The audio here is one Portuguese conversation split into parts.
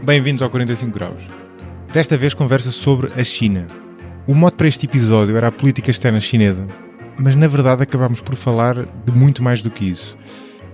Bem-vindos ao 45 Graus. Desta vez conversa sobre a China. O mote para este episódio era a política externa chinesa, mas na verdade acabámos por falar de muito mais do que isso.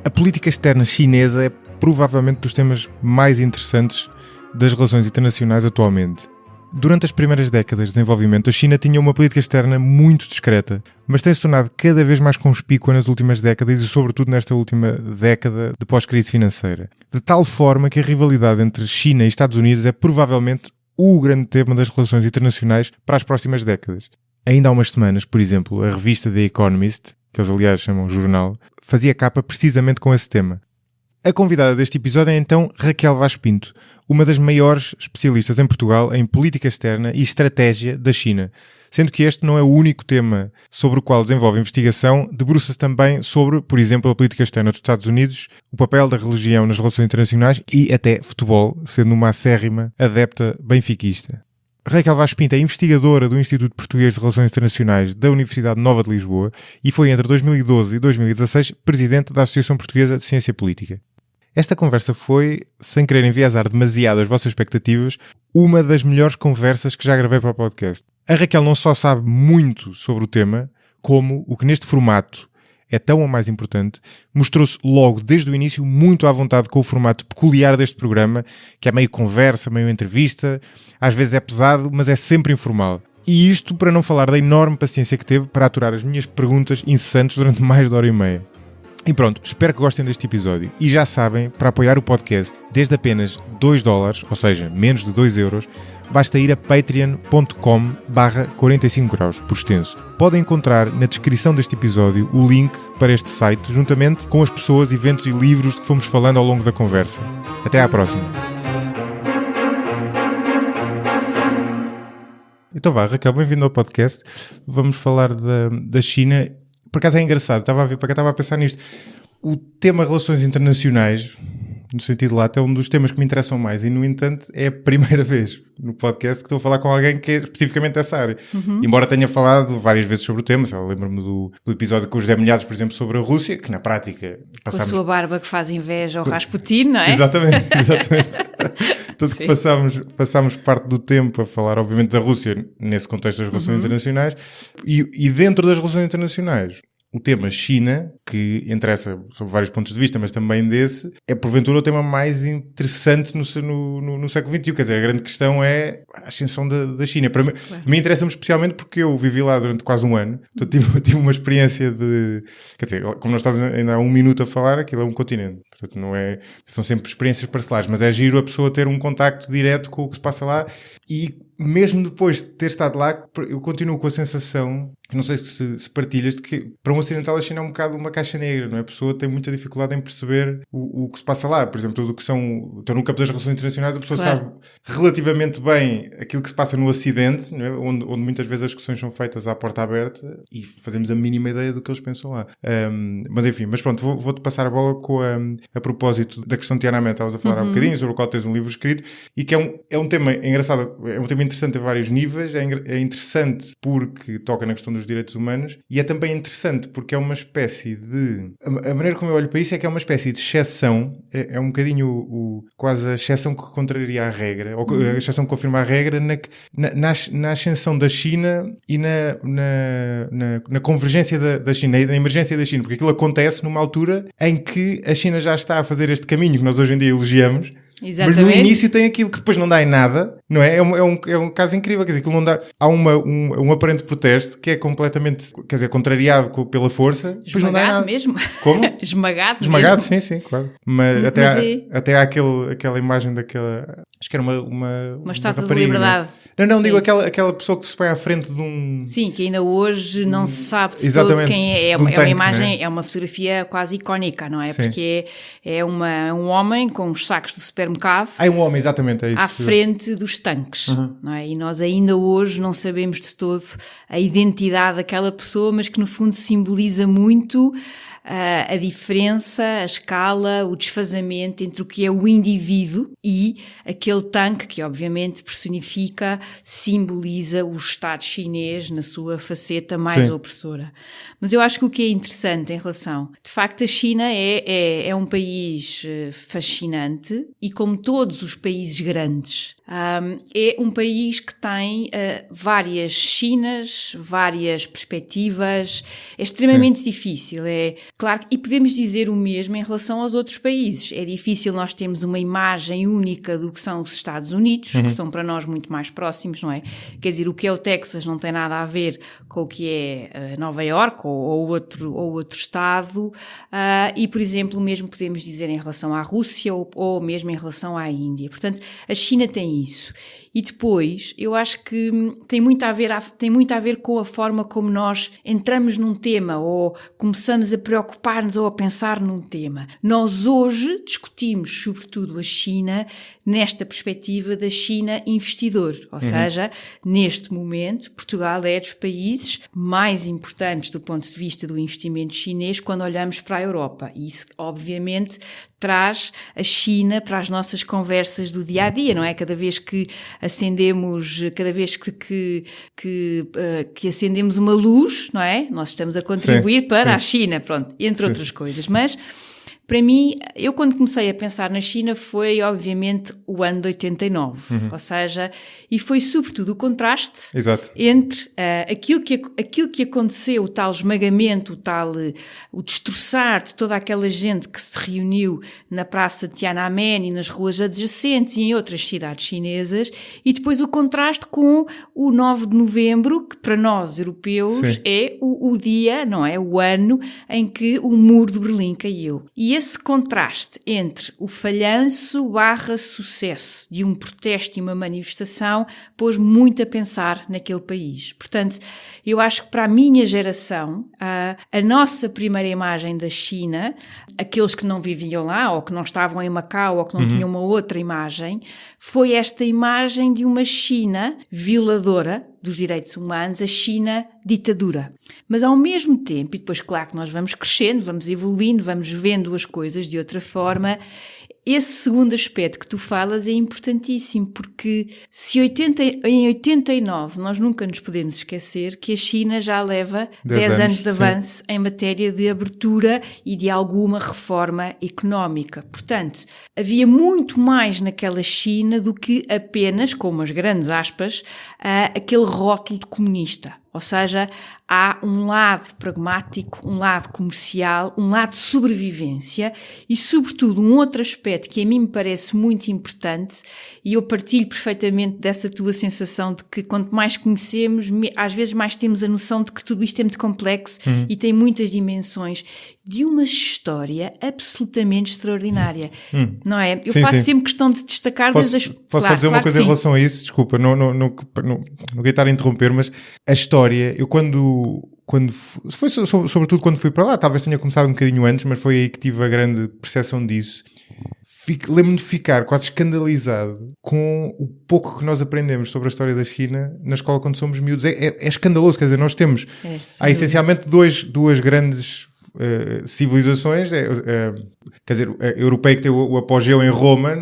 A política externa chinesa é provavelmente dos temas mais interessantes das relações internacionais atualmente. Durante as primeiras décadas de desenvolvimento, a China tinha uma política externa muito discreta, mas tem-se tornado cada vez mais conspícua nas últimas décadas e sobretudo nesta última década de pós-crise financeira. De tal forma que a rivalidade entre China e Estados Unidos é provavelmente o grande tema das relações internacionais para as próximas décadas. Ainda há umas semanas, por exemplo, a revista The Economist, que eles aliás chamam jornal, fazia capa precisamente com esse tema. A convidada deste episódio é então Raquel Vaz Pinto, uma das maiores especialistas em Portugal em política externa e estratégia da China. Sendo que este não é o único tema sobre o qual desenvolve investigação, debruça-se também sobre, por exemplo, a política externa dos Estados Unidos, o papel da religião nas relações internacionais e até futebol, sendo uma acérrima adepta benfiquista. Raquel Vaz Pinto é investigadora do Instituto Português de Relações Internacionais da Universidade Nova de Lisboa e foi entre 2012 e 2016 presidente da Associação Portuguesa de Ciência Política. Esta conversa foi, sem querer enviesar demasiado as vossas expectativas, uma das melhores conversas que já gravei para o podcast. A Raquel não só sabe muito sobre o tema, como o que neste formato é tão ou mais importante, mostrou-se logo desde o início muito à vontade com o formato peculiar deste programa, que é meio conversa, meio entrevista, às vezes é pesado, mas é sempre informal. E isto para não falar da enorme paciência que teve para aturar as minhas perguntas incessantes durante mais de hora e meia. E pronto, espero que gostem deste episódio. E já sabem, para apoiar o podcast, desde apenas $2, ou seja, menos de 2 euros, basta ir a patreon.com/45graus, por extenso. Podem encontrar na descrição deste episódio o link para este site, juntamente com as pessoas, eventos e livros de que fomos falando ao longo da conversa. Até à próxima. Então vá, Raquel, bem-vindo ao podcast. Vamos falar da China. Por acaso é engraçado, estava a pensar nisto. O tema relações internacionais, no sentido lato, é um dos temas que me interessam mais e, no entanto, é a primeira vez no podcast que estou a falar com alguém que é especificamente dessa área. Embora tenha falado várias vezes sobre o tema, lembro-me do episódio com o José Milhares, por exemplo, sobre a Rússia, que na prática... Com a sua barba que faz inveja ao Rasputin, não é? Exatamente. Tanto que passámos parte do tempo a falar, obviamente, da Rússia nesse contexto das relações internacionais e dentro das relações internacionais. O tema China, que interessa sob vários pontos de vista, mas também desse, é porventura o tema mais interessante no século XXI. Quer dizer, a grande questão é a ascensão da China. Para mim interessa-me especialmente porque eu vivi lá durante quase um ano. Então tive uma experiência de... Quer dizer, como nós estamos ainda há um minuto a falar, aquilo é um continente. Portanto, não é... São sempre experiências parcelares, mas é giro a pessoa ter um contacto direto com o que se passa lá e... Mesmo depois de ter estado lá, eu continuo com a sensação, não sei se partilhas, de que para um ocidental a China é um bocado uma caixa negra, não é? A pessoa tem muita dificuldade em perceber o que se passa lá. Por exemplo, tudo o que são... Então, no campo das relações internacionais, a pessoa sabe relativamente bem aquilo que se passa no Ocidente, não é? onde muitas vezes as discussões são feitas à porta aberta e fazemos a mínima ideia do que eles pensam lá. Mas enfim, pronto, vou-te passar a bola com a propósito da questão de Tiananmen. Estavas a falar há um bocadinho, sobre o qual tens um livro escrito, e que é um tema engraçado, é um tema interessante a vários níveis. É interessante porque toca na questão dos direitos humanos e é também interessante porque é uma espécie de... A maneira como eu olho para isso é que é uma espécie de exceção, é um bocadinho quase a exceção que contraria a regra, ou a exceção que confirma a regra na ascensão da China e na convergência da China, na emergência da China, porque aquilo acontece numa altura em que a China já está a fazer este caminho que nós hoje em dia elogiamos. Exatamente. Mas no início tem aquilo que depois não dá em nada, não é? É um caso incrível, quer dizer, aquilo não dá... Há um aparente protesto que é completamente, quer dizer, contrariado pela força, depois não dá em nada. Mesmo. Como? Esmagado mesmo. Sim, claro. Mas até há aquela imagem daquela... Acho que era uma estátua de liberdade. Não, digo aquela pessoa que se põe à frente de um... Sim, que ainda hoje não se sabe de todo quem é. É uma imagem, é uma fotografia quase icónica, não é? Sim. Porque é um homem com os sacos do supermercado. É um homem, exatamente, é isso. À frente dos tanques, não é? E nós ainda hoje não sabemos de todo a identidade daquela pessoa, mas que no fundo simboliza muito a diferença, a escala, o desfazamento entre o que é o indivíduo e aquele tanque que obviamente personifica, simboliza o Estado chinês na sua faceta mais opressora. Mas eu acho que o que é interessante em relação... De facto, a China é um país fascinante e, como todos os países grandes, é um país que tem várias Chinas, várias perspectivas. É extremamente difícil. Claro, e podemos dizer o mesmo em relação aos outros países. É difícil nós termos uma imagem única do que são os Estados Unidos, que são para nós muito mais próximos, não é? Quer dizer, o que é o Texas não tem nada a ver com o que é Nova Iorque ou outro estado. E, por exemplo, o mesmo podemos dizer em relação à Rússia ou mesmo em relação à Índia. Portanto, a China tem isso. E depois, eu acho que tem muito a ver com a forma como nós entramos num tema ou começamos a preocupar-nos ou a pensar num tema. Nós hoje discutimos, sobretudo, a China nesta perspectiva da China investidor. Ou seja, neste momento, Portugal é dos países mais importantes do ponto de vista do investimento chinês quando olhamos para a Europa. E isso, obviamente, traz a China para as nossas conversas do dia-a-dia, não é? Cada vez que acendemos uma luz, não é? Nós estamos a contribuir para a China, pronto, entre outras coisas. Mas, para mim, eu quando comecei a pensar na China foi, obviamente, o ano de 89. Ou seja, e foi sobretudo o contraste entre aquilo que aconteceu, o tal esmagamento, o destroçar de toda aquela gente que se reuniu na praça de Tiananmen e nas ruas adjacentes e em outras cidades chinesas, e depois o contraste com o 9 de novembro, que para nós, europeus, é o dia, não é? O ano em que o muro de Berlim caiu. E esse contraste entre o falhanço / sucesso de um protesto e uma manifestação pôs muito a pensar naquele país. Portanto, eu acho que para a minha geração, a nossa primeira imagem da China, aqueles que não viviam lá ou que não estavam em Macau ou que não tinham uma outra imagem, foi esta imagem de uma China violadora dos direitos humanos, a China ditadura. Mas ao mesmo tempo, e depois claro que nós vamos crescendo, vamos evoluindo, vamos vendo as coisas de outra forma, esse segundo aspecto que tu falas é importantíssimo, porque em 89 nós nunca nos podemos esquecer que a China já leva 10 anos de avanço em matéria de abertura e de alguma reforma económica. Portanto, havia muito mais naquela China do que apenas, com umas grandes aspas, aquele rótulo de comunista. Ou seja, há um lado pragmático, um lado comercial, um lado de sobrevivência e, sobretudo, um outro aspecto que a mim me parece muito importante, e eu partilho perfeitamente dessa tua sensação de que quanto mais conhecemos, às vezes mais temos a noção de que tudo isto é muito complexo e tem muitas dimensões, de uma história absolutamente extraordinária. Não é? Eu faço sempre questão de destacar... Posso só dizer uma coisa em relação a isso? Desculpa, não queria estar a interromper, mas a história, eu quando foi sobretudo quando fui para lá, talvez tenha começado um bocadinho antes, mas foi aí que tive a grande percepção disso. Lembro-me de ficar quase escandalizado com o pouco que nós aprendemos sobre a história da China na escola quando somos miúdos. É escandaloso, quer dizer, nós temos... há essencialmente duas grandes... civilizações, quer dizer, a europeia que tem o apogeu em Roma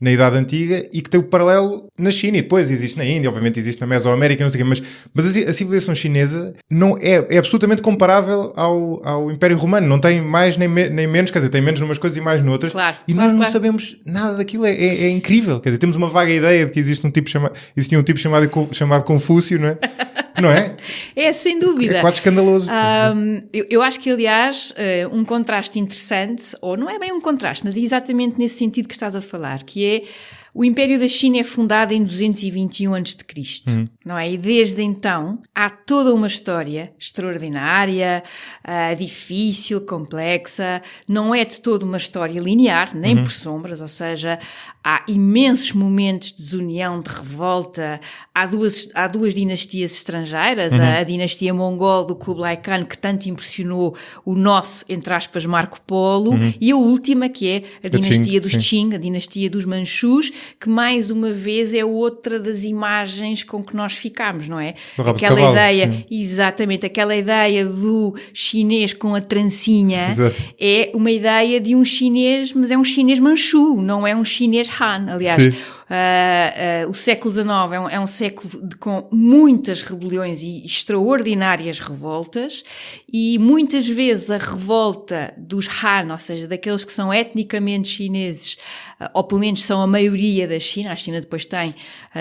na Idade Antiga e que tem o paralelo na China, e depois existe na Índia, obviamente existe na Mesoamérica, não sei o quê, mas a civilização chinesa não é absolutamente comparável ao Império Romano, não tem mais nem menos, quer dizer, tem menos numas coisas e mais noutras, nós não sabemos nada daquilo, é incrível, quer dizer, temos uma vaga ideia de que existia um tipo chamado Confúcio, não é? Não é? É, sem dúvida. É quase escandaloso. Eu acho que, aliás, um contraste interessante, ou não é bem um contraste, mas é exatamente nesse sentido que estás a falar, que é o Império da China é fundado em 221 a.C., não é? E desde então há toda uma história extraordinária, difícil, complexa, não é de toda uma história linear, nem por sombras, ou seja, há imensos momentos de desunião, de revolta, há duas dinastias estrangeiras, a dinastia mongol do Kublai Khan, que tanto impressionou o nosso, entre aspas, Marco Polo, e a última, que é a dinastia dos Qing, a dinastia dos Manchus, que mais uma vez é outra das imagens com que nós ficámos, não é? Aquela ideia, exatamente, aquela ideia do chinês com a trancinha, é uma ideia de um chinês, mas é um chinês Manchu, não é um chinês Han. Aliás, o século XIX é um século com muitas rebeliões e extraordinárias revoltas, e muitas vezes a revolta dos Han, ou seja, daqueles que são etnicamente chineses, ou pelo menos são a maioria da China. A China depois tem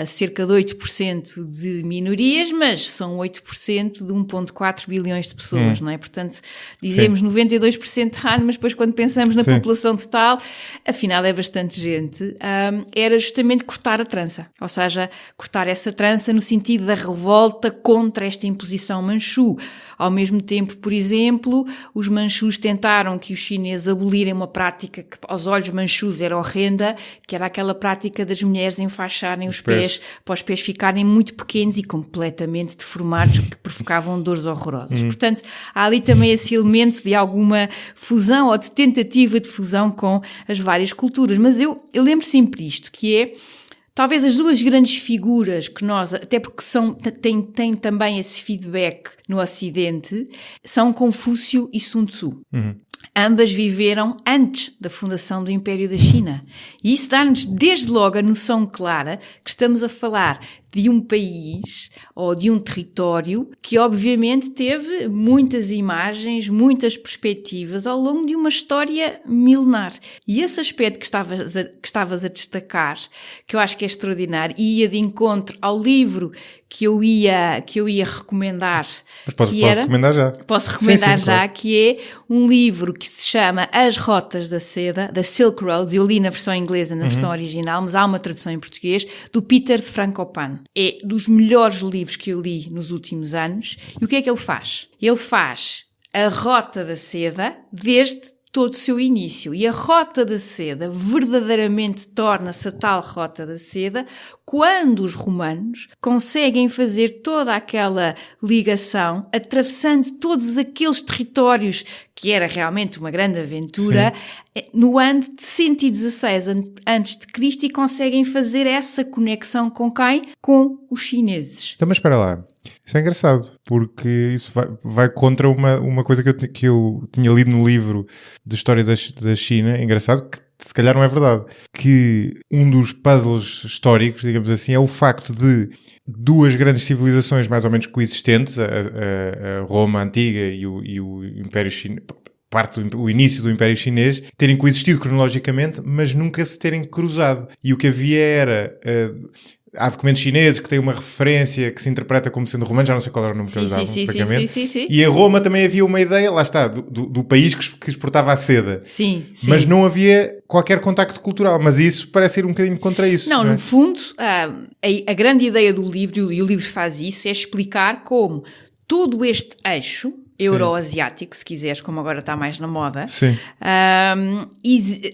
cerca de 8% de minorias, mas são 8% de 1,4 bilhões de pessoas, não é? Portanto, dizemos 92% Han, mas depois quando pensamos na população total, afinal é bastante gente. Era justamente cortar a trança, ou seja, cortar essa trança no sentido da revolta contra esta imposição manchu. Ao mesmo tempo, por exemplo, os manchus tentaram que os chineses abolirem uma prática que aos olhos manchus era horrenda, que era aquela prática das mulheres enfaixarem os pés para os pés ficarem muito pequenos e completamente deformados, que provocavam dores horrorosas. Portanto, há ali também esse elemento de alguma fusão ou de tentativa de fusão com as várias culturas. Mas eu lembro sempre isto, que é talvez as duas grandes figuras que nós, até porque têm também esse feedback no Ocidente, são Confúcio e Sun Tzu. Ambas viveram antes da fundação do Império da China. E isso dá-nos desde logo a noção clara que estamos a falar de um país ou de um território que obviamente teve muitas imagens, muitas perspectivas ao longo de uma história milenar. E esse aspecto que estavas a destacar, que eu acho que é extraordinário, e ia de encontro ao livro que eu ia recomendar. Mas posso recomendar já. Posso recomendar sim, já, claro. Que é um livro que se chama As Rotas da Seda, da Silk Roads. Eu li na versão inglesa, na versão original, mas há uma tradução em português, do Peter Frankopan. É dos melhores livros que eu li nos últimos anos. E o que é que ele faz? Ele faz a Rota da Seda desde todo o seu início. E a Rota da Seda verdadeiramente torna-se a tal Rota da Seda quando os romanos conseguem fazer toda aquela ligação, atravessando todos aqueles territórios, que era realmente uma grande aventura, no ano de 116 a.C. e conseguem fazer essa conexão com quem? Com os chineses. Então, mas espera lá. Isso é engraçado, porque isso vai contra uma coisa que eu tinha lido no livro de História da China. É engraçado que se calhar não é verdade. Que um dos puzzles históricos, digamos assim, é o facto de duas grandes civilizações mais ou menos coexistentes, a Roma antiga e o Império Chinês, o início do Império Chinês, terem coexistido cronologicamente, mas nunca se terem cruzado. E o que havia era... há documentos chineses que têm uma referência que se interpreta como sendo romano, já não sei qual era o nome que eles usavam, sim. E em Roma também havia uma ideia, lá está, do país que exportava a seda. Sim. Mas não havia qualquer contacto cultural, mas isso parece ir um bocadinho contra isso. Não, não é? No fundo, a grande ideia do livro, e o livro faz isso, é explicar como todo este eixo euroasiático, se quiseres, como agora está mais na moda,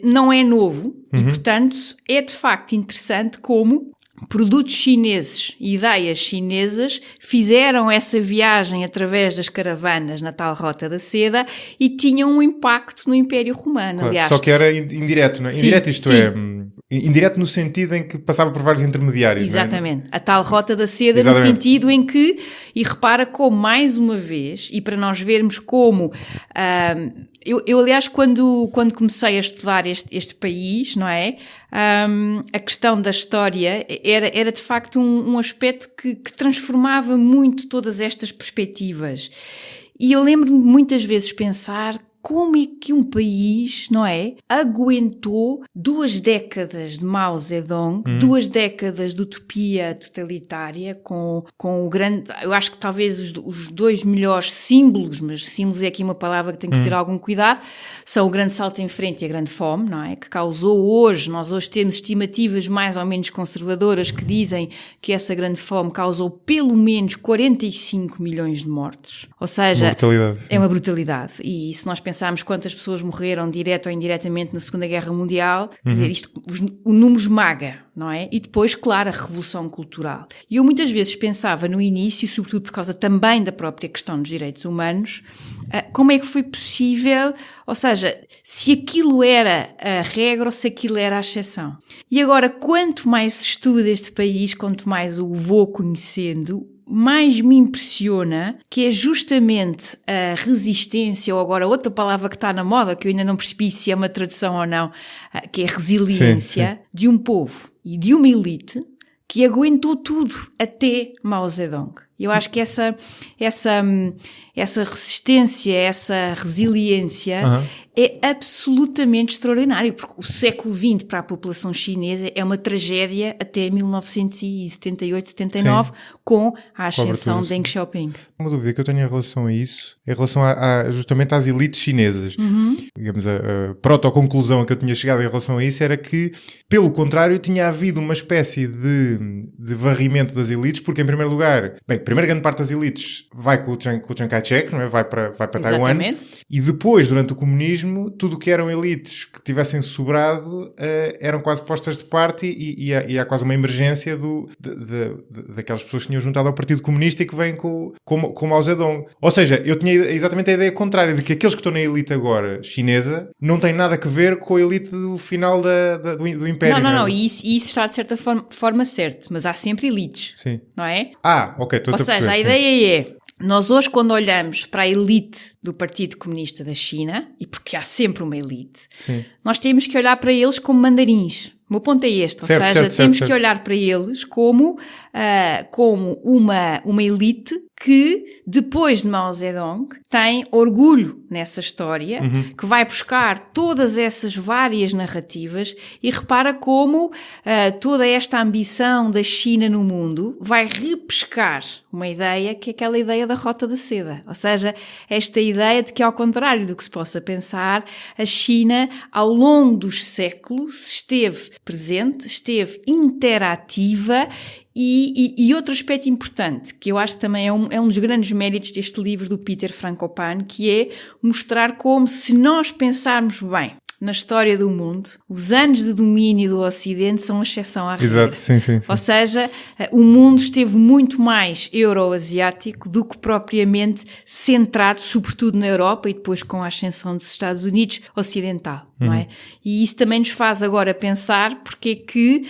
não é novo e, portanto, é de facto interessante como produtos chineses e ideias chinesas fizeram essa viagem através das caravanas na tal Rota da Seda e tinham um impacto no Império Romano. Claro, aliás. só que era indireto, não é? Indireto, isto é... Indireto no sentido em que passava por vários intermediários. Exatamente. Não é? A tal Rota da Seda. Exatamente. No sentido em que, e repara como, mais uma vez, e para nós vermos como... Eu, aliás, quando comecei a estudar este país, não é? A questão da história era de facto um aspecto que transformava muito todas estas perspectivas. E eu lembro-me muitas vezes pensar como é que um país, não é, aguentou 2 décadas de Mao Zedong, 2 décadas de utopia totalitária, com o grande... Eu acho que talvez os 2 melhores símbolos, mas símbolos é aqui uma palavra que tem que ter algum cuidado, são o grande salto em frente e a grande fome, não é? Que causou nós hoje temos estimativas mais ou menos conservadoras que dizem que essa grande fome causou pelo menos 45 milhões de mortos. Ou seja, uma brutalidade, é uma brutalidade. E se nós pensarmos pensarmos quantas pessoas morreram direto ou indiretamente na Segunda Guerra Mundial, quer dizer, isto, o número esmaga, não é? E depois, claro, a Revolução Cultural. E eu muitas vezes pensava no início, sobretudo por causa também da própria questão dos direitos humanos, como é que foi possível, ou seja, se aquilo era a regra ou se aquilo era a exceção. E agora, quanto mais se estuda este país, quanto mais o vou conhecendo, mais me impressiona que é justamente a resistência, ou agora outra palavra que está na moda, que eu ainda não percebi se é uma tradução ou não, que é a resiliência de um povo e de uma elite que aguentou tudo até Mao Zedong. Eu acho que essa resistência, essa resiliência é absolutamente extraordinário, porque o século XX para a população chinesa é uma tragédia até 1978, 79, com a ascensão de Deng Xiaoping. Uma dúvida que eu tenho em relação a isso, em relação justamente às elites chinesas. Digamos, a proto-conclusão a que eu tinha chegado em relação a isso era que, pelo contrário, tinha havido uma espécie de varrimento das elites, porque, em primeiro lugar, bem, a primeira grande parte das elites vai com o Chiang Kai-shek, não é? Vai para Taiwan. E depois, durante o comunismo, tudo o que eram elites que tivessem sobrado eram quase postas de parte e há quase uma emergência daquelas pessoas que tinham juntado ao Partido Comunista e que vêm com Mao Zedong. Ou seja, eu tinha exatamente a ideia contrária de que aqueles que estão na elite agora chinesa não têm nada a ver com a elite do final do Império. Não, e isso está de certa forma certo, mas há sempre elites, não é? Ok, estou a perceber. Ou seja, a ideia é, nós hoje quando olhamos para a elite do Partido Comunista da China, e porque há sempre uma elite, nós temos que olhar para eles como mandarins. O meu ponto é este, temos que olhar para eles como uma elite que, depois de Mao Zedong, tem orgulho nessa história, que vai buscar todas essas várias narrativas e repara como toda esta ambição da China no mundo vai repescar uma ideia que é aquela ideia da Rota da Seda. Ou seja, esta ideia de que, ao contrário do que se possa pensar, a China, ao longo dos séculos, esteve presente, esteve interativa. E outro aspecto importante, que eu acho que também é um dos grandes méritos deste livro do Peter Frankopan, que é mostrar como, se nós pensarmos bem na história do mundo, os anos de domínio do Ocidente são a exceção à regra. Exato, sim. Ou seja, o mundo esteve muito mais euroasiático do que propriamente centrado, sobretudo na Europa e depois com a ascensão dos Estados Unidos ocidental, não é? E isso também nos faz agora pensar porque é que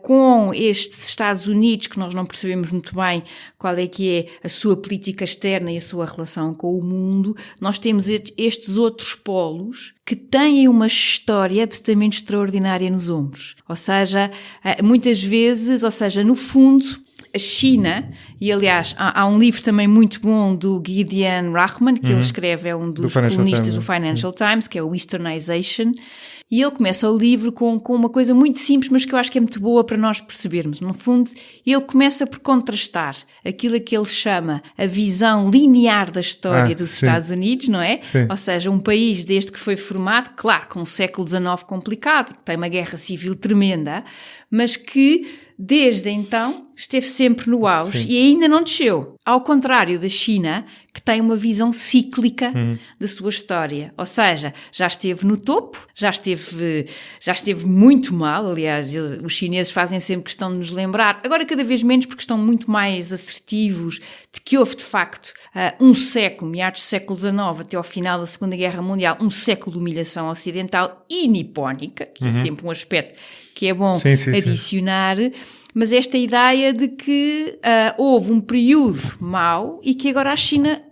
com estes Estados Unidos, que nós não percebemos muito bem qual é que é a sua política externa e a sua relação com o mundo, nós temos estes outros polos que têm uma história absolutamente extraordinária nos ombros. Ou seja, muitas vezes, no fundo, a China, e aliás há um livro também muito bom do Gideon Rachman, que ele escreve, é um dos colunistas do Financial Times, que é o Easternization, e ele começa o livro com uma coisa muito simples, mas que eu acho que é muito boa para nós percebermos. No fundo, ele começa por contrastar aquilo que ele chama a visão linear da história dos Estados Unidos, não é? Sim. Ou seja, um país desde que foi formado, claro, com um século XIX complicado, que tem uma guerra civil tremenda, mas que desde então esteve sempre no auge e ainda não desceu. Ao contrário da China, que tem uma visão cíclica da sua história. Ou seja, já esteve no topo, já esteve muito mal. Aliás, os chineses fazem sempre questão de nos lembrar, agora cada vez menos porque estão muito mais assertivos, de que houve de facto um século, meados do século XIX até ao final da Segunda Guerra Mundial, um século de humilhação ocidental e nipónica, que é sempre um aspecto que é bom adicionar. Mas esta ideia de que houve um período mau e que agora a China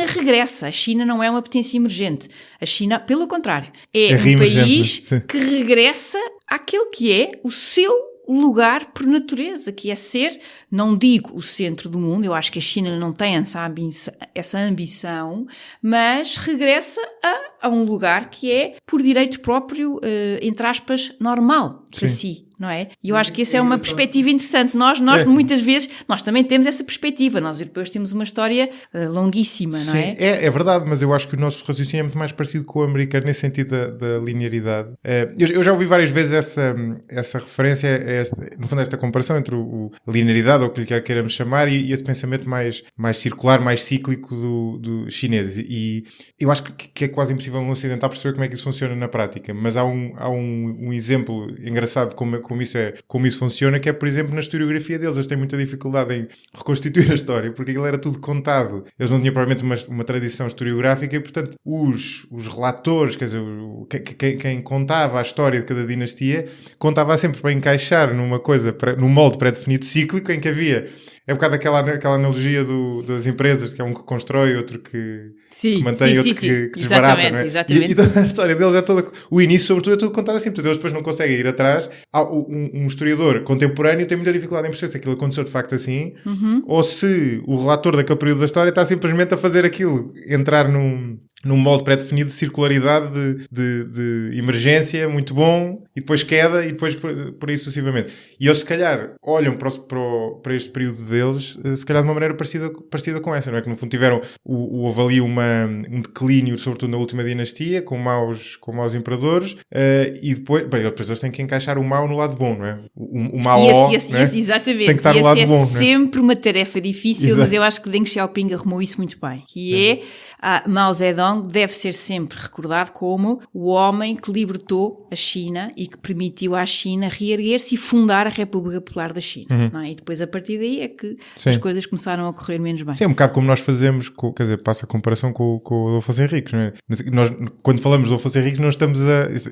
regressa. A China não é uma potência emergente. A China, pelo contrário, é um país que regressa àquele que é o seu lugar por natureza, que é ser, não digo o centro do mundo, eu acho que a China não tem essa ambição, mas regressa a um lugar que é, por direito próprio, entre aspas, normal para si. não é? E eu acho que essa é uma perspectiva interessante. Nós muitas vezes, nós também temos essa perspectiva. Nós europeus temos uma história longuíssima, não é? Sim, é verdade, mas eu acho que o nosso raciocínio é muito mais parecido com o americano nesse sentido da linearidade. Eu já ouvi várias vezes essa referência, no fundo esta comparação entre a linearidade, ou o que lhe queiramos chamar, e esse pensamento mais circular, mais cíclico do chinês. E eu acho que é quase impossível um ocidental perceber como é que isso funciona na prática, mas há um exemplo engraçado de como isso funciona, que é, por exemplo, na historiografia deles. Eles têm muita dificuldade em reconstituir a história, porque aquilo era tudo contado. Eles não tinham provavelmente uma tradição historiográfica e, portanto, os relatores, quer dizer, quem contava a história de cada dinastia, contava sempre para encaixar num molde pré-definido cíclico, em que havia... É um bocado aquela analogia das empresas, que é um que constrói, outro que mantém, outro que desbarata, não é? Exatamente. E a história deles é toda... O início, sobretudo, é tudo contado assim. Portanto, eles depois não conseguem ir atrás. Um historiador contemporâneo tem muita dificuldade em perceber se aquilo aconteceu de facto assim, ou se o relator daquele período da história está simplesmente a fazer aquilo, entrar num molde pré-definido de circularidade, de emergência, muito bom, e depois queda, e depois por aí sucessivamente. E eles, se calhar, olham para este período deles, se calhar de uma maneira parecida com essa, não é? Que no fundo houve ali um declínio, sobretudo na última dinastia, com maus imperadores, e depois eles têm que encaixar o mau no lado bom, não é? O mau, exatamente. Tem que estar no lado bom. É sempre uma tarefa difícil, mas eu acho que Deng Xiaoping arrumou isso muito bem, que Mao Zedong deve ser sempre recordado como o homem que libertou a China e que permitiu à China reerguer-se e fundar a República Popular da China. Não é? E depois, a partir daí, é que as coisas começaram a correr menos bem. Sim, é um bocado como nós fazemos, quer dizer, passa a comparação com o Adolfo Henriques, não é? Nós, quando falamos do Adolfo Henriques, não estamos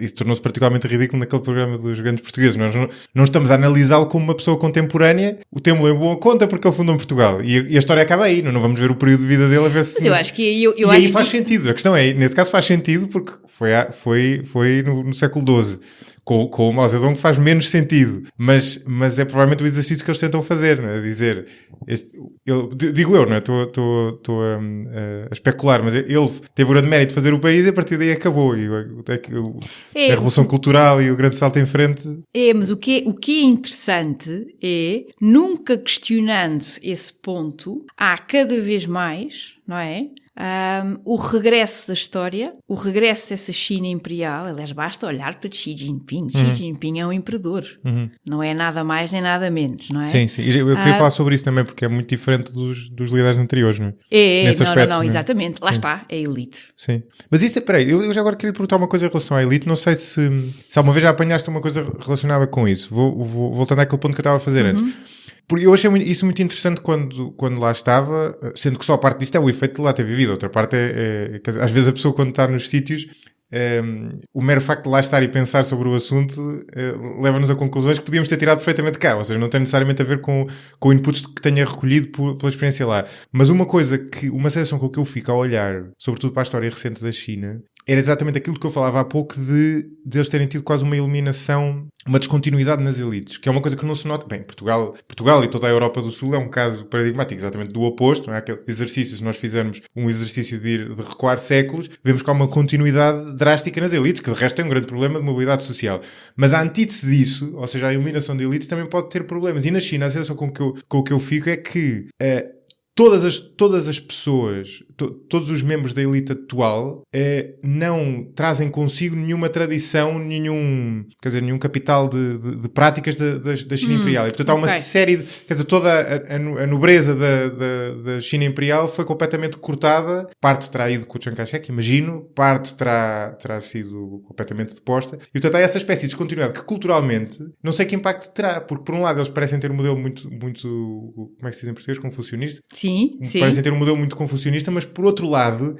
isso tornou-se particularmente ridículo naquele programa dos grandes portugueses. Nós não estamos a analisá-lo como uma pessoa contemporânea, o temos em boa conta porque ele fundou Portugal. E a história acaba aí, não vamos ver o período de vida dele a ver se... Mas eu acho que... aí faz sentido. A questão é, nesse caso faz sentido porque foi no século XII. Com o Mao Zedong faz menos sentido, mas é provavelmente o exercício que eles tentam fazer, não é? Dizer, digo eu, não é? Estou a especular, mas ele teve o grande mérito de fazer o país e a partir daí acabou. E a Revolução Cultural e o grande salto em frente... mas o que é interessante é, nunca questionando esse ponto, há cada vez mais, não é? O regresso da história, o regresso dessa China imperial. Aliás, basta olhar para Xi Jinping. Xi Jinping é um imperador, não é nada mais nem nada menos, não é? Sim. Eu queria falar sobre isso também, porque é muito diferente dos líderes anteriores, não é? Nesse aspecto, não, exatamente. Lá está, é a elite. Sim. Mas isto, peraí, eu já agora queria perguntar uma coisa em relação à elite. Não sei se alguma vez já apanhaste uma coisa relacionada com isso. Vou voltando àquele ponto que eu estava a fazer antes. Porque eu achei isso muito interessante quando lá estava, sendo que só a parte disto é o efeito de lá ter vivido. Outra parte às vezes a pessoa quando está nos sítios, o mero facto de lá estar e pensar sobre o assunto leva-nos a conclusões que podíamos ter tirado perfeitamente cá. Ou seja, não tem necessariamente a ver com inputs que tenha recolhido pela experiência lá. Mas uma sensação com que eu fico a olhar, sobretudo para a história recente da China, era exatamente aquilo que eu falava há pouco de eles terem tido quase uma eliminação, uma descontinuidade nas elites, que é uma coisa que não se nota bem. Portugal e toda a Europa do Sul é um caso paradigmático exatamente do oposto, não é? Aquele exercício, se nós fizermos um exercício de recuar séculos, vemos que há uma continuidade drástica nas elites, que de resto tem um grande problema de mobilidade social. Mas a antítese disso, ou seja, a eliminação de elites também pode ter problemas. E na China, a sensação com que eu fico é que todas as pessoas, todos os membros da elite atual não trazem consigo nenhuma tradição, nenhum capital de práticas da China Imperial. E, portanto, há uma série de... Quer dizer, toda a nobreza da China Imperial foi completamente cortada. Parte terá ido com o Chiang Kai-shek, imagino. Parte terá sido completamente deposta. E, portanto, há essa espécie de descontinuidade que, culturalmente, não sei que impacto terá. Porque, por um lado, eles parecem ter um modelo muito como é que se diz em português? Confucionista. Sim. Parecem ter um modelo muito confucionista, mas por outro lado,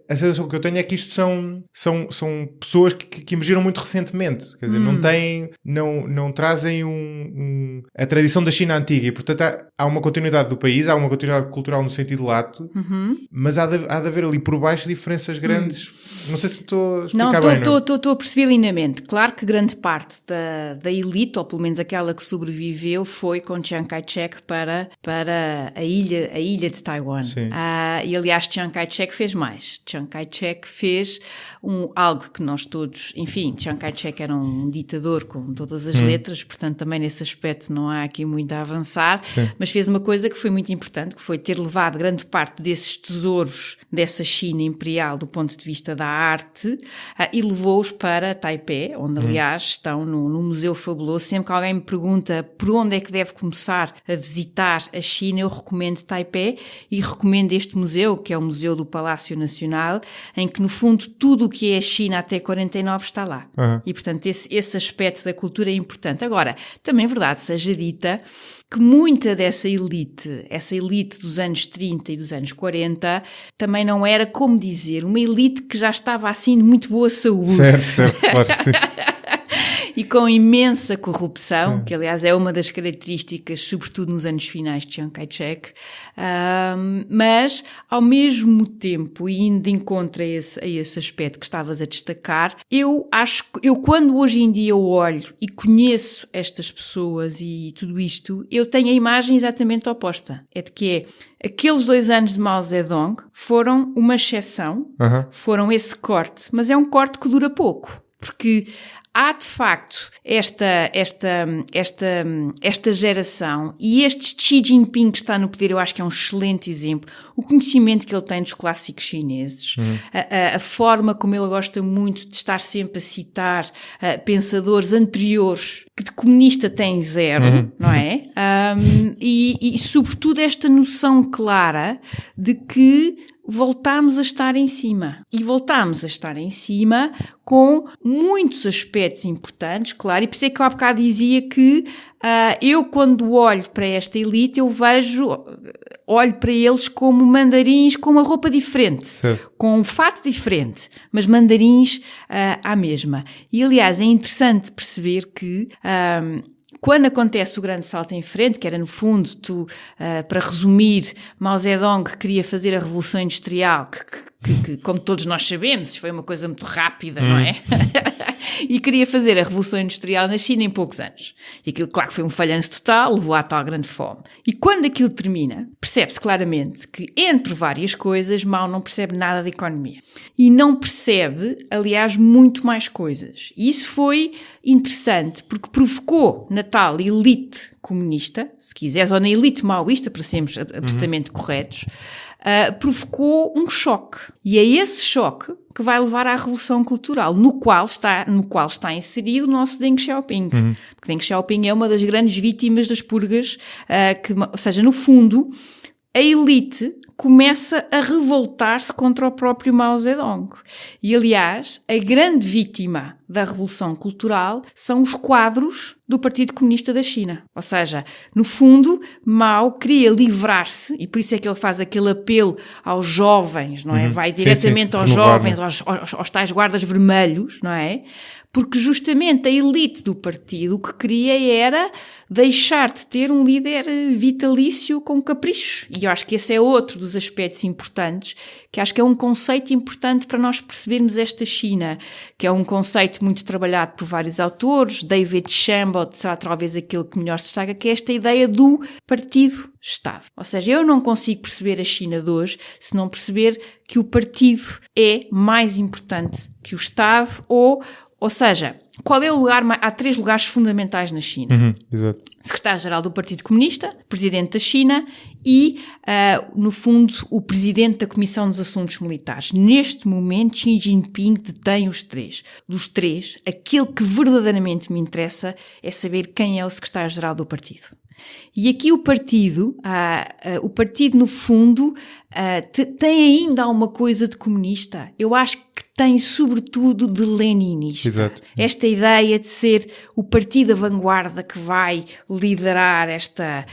a sensação que eu tenho é que isto são pessoas que emergiram muito recentemente. Quer dizer, não trazem a tradição da China antiga. E, portanto, há uma continuidade do país, há uma continuidade cultural no sentido lato, mas há de haver ali por baixo diferenças grandes Não sei se estou a explicar bem. Não, estou a perceber lindamente. Claro que grande parte da elite, ou pelo menos aquela que sobreviveu, foi com Chiang Kai-shek para a ilha de Taiwan. E aliás, Chiang Kai-shek fez mais. Chiang Kai-shek fez algo que nós todos... Enfim, Chiang Kai-shek era um ditador com todas as letras, portanto também nesse aspecto não há aqui muito a avançar, mas fez uma coisa que foi muito importante, que foi ter levado grande parte desses tesouros dessa China imperial do ponto de vista da arte e levou-os para Taipei, onde aliás estão no Museu Fabuloso. Sempre que alguém me pergunta por onde é que deve começar a visitar a China, eu recomendo Taipei e recomendo este museu, que é o Museu do Palácio Nacional, em que no fundo tudo o que é a China até 49 está lá. E portanto esse aspecto da cultura é importante. Agora, também é verdade, seja dita, que muita dessa elite, essa elite dos anos 30 e dos anos 40, também não era, como dizer, uma elite que já estava assim de muito boa saúde. Certo, claro, sim. E com imensa corrupção, que aliás é uma das características, sobretudo nos anos finais de Chiang Kai-shek, mas ao mesmo tempo, e indo de encontro a esse aspecto que estavas a destacar, eu acho que quando hoje em dia eu olho e conheço estas pessoas e tudo isto, eu tenho a imagem exatamente oposta. É de que aqueles 2 anos de Mao Zedong foram uma exceção, foram esse corte, mas é um corte que dura pouco, porque há de facto esta geração e este Xi Jinping que está no poder, eu acho que é um excelente exemplo, o conhecimento que ele tem dos clássicos chineses, a forma como ele gosta muito de estar sempre a citar pensadores anteriores, que de comunista tem zero, não é? E sobretudo esta noção clara de que voltámos a estar em cima. E voltámos a estar em cima com muitos aspectos importantes, claro, e por isso é que eu há bocado dizia que eu quando olho para esta elite, olho para eles como mandarins com uma roupa diferente, com um fato diferente, mas mandarins à mesma. E aliás, é interessante perceber que quando acontece o grande salto em frente, que era no fundo, para resumir, Mao Zedong queria fazer a Revolução Industrial, que como todos nós sabemos, foi uma coisa muito rápida, não é? E queria fazer a Revolução Industrial na China em poucos anos. E aquilo, claro que foi um falhanço total, levou à tal grande fome. E quando aquilo termina, percebe-se claramente que, entre várias coisas, Mao não percebe nada de economia. E não percebe, aliás, muito mais coisas. E isso foi interessante, porque provocou na tal elite comunista, se quiseres, ou na elite maoísta, para sermos absolutamente corretos, provocou um choque. E é esse choque que vai levar à Revolução Cultural, no qual está inserido o nosso Deng Xiaoping. Porque Deng Xiaoping é uma das grandes vítimas das purgas, ou seja, no fundo, a elite começa a revoltar-se contra o próprio Mao Zedong. E, aliás, a grande vítima da Revolução Cultural são os quadros do Partido Comunista da China. Ou seja, no fundo, Mao queria livrar-se, e por isso é que ele faz aquele apelo aos jovens, não é? Vai diretamente aos jovens, aos tais guardas vermelhos, não é? Porque justamente a elite do partido o que queria era deixar de ter um líder vitalício com caprichos. E eu acho que esse é outro dos aspectos importantes, que acho que é um conceito importante para nós percebermos esta China, que é um conceito muito trabalhado por vários autores. David Chambot será talvez aquele que melhor se destaca, que é esta ideia do partido-Estado. Ou seja, eu não consigo perceber a China de hoje se não perceber que o partido é mais importante que o Estado, ou seja, qual é o lugar? Há 3 lugares fundamentais na China. Exato. Secretário-Geral do Partido Comunista, Presidente da China e, no fundo, o Presidente da Comissão dos Assuntos Militares. Neste momento, Xi Jinping detém os 3. Dos 3, aquele que verdadeiramente me interessa é saber quem é o Secretário-Geral do Partido. E aqui o partido, no fundo, tem ainda alguma coisa de comunista. Eu acho que tem sobretudo de leninista. Exato. Esta ideia de ser o partido da vanguarda que vai liderar esta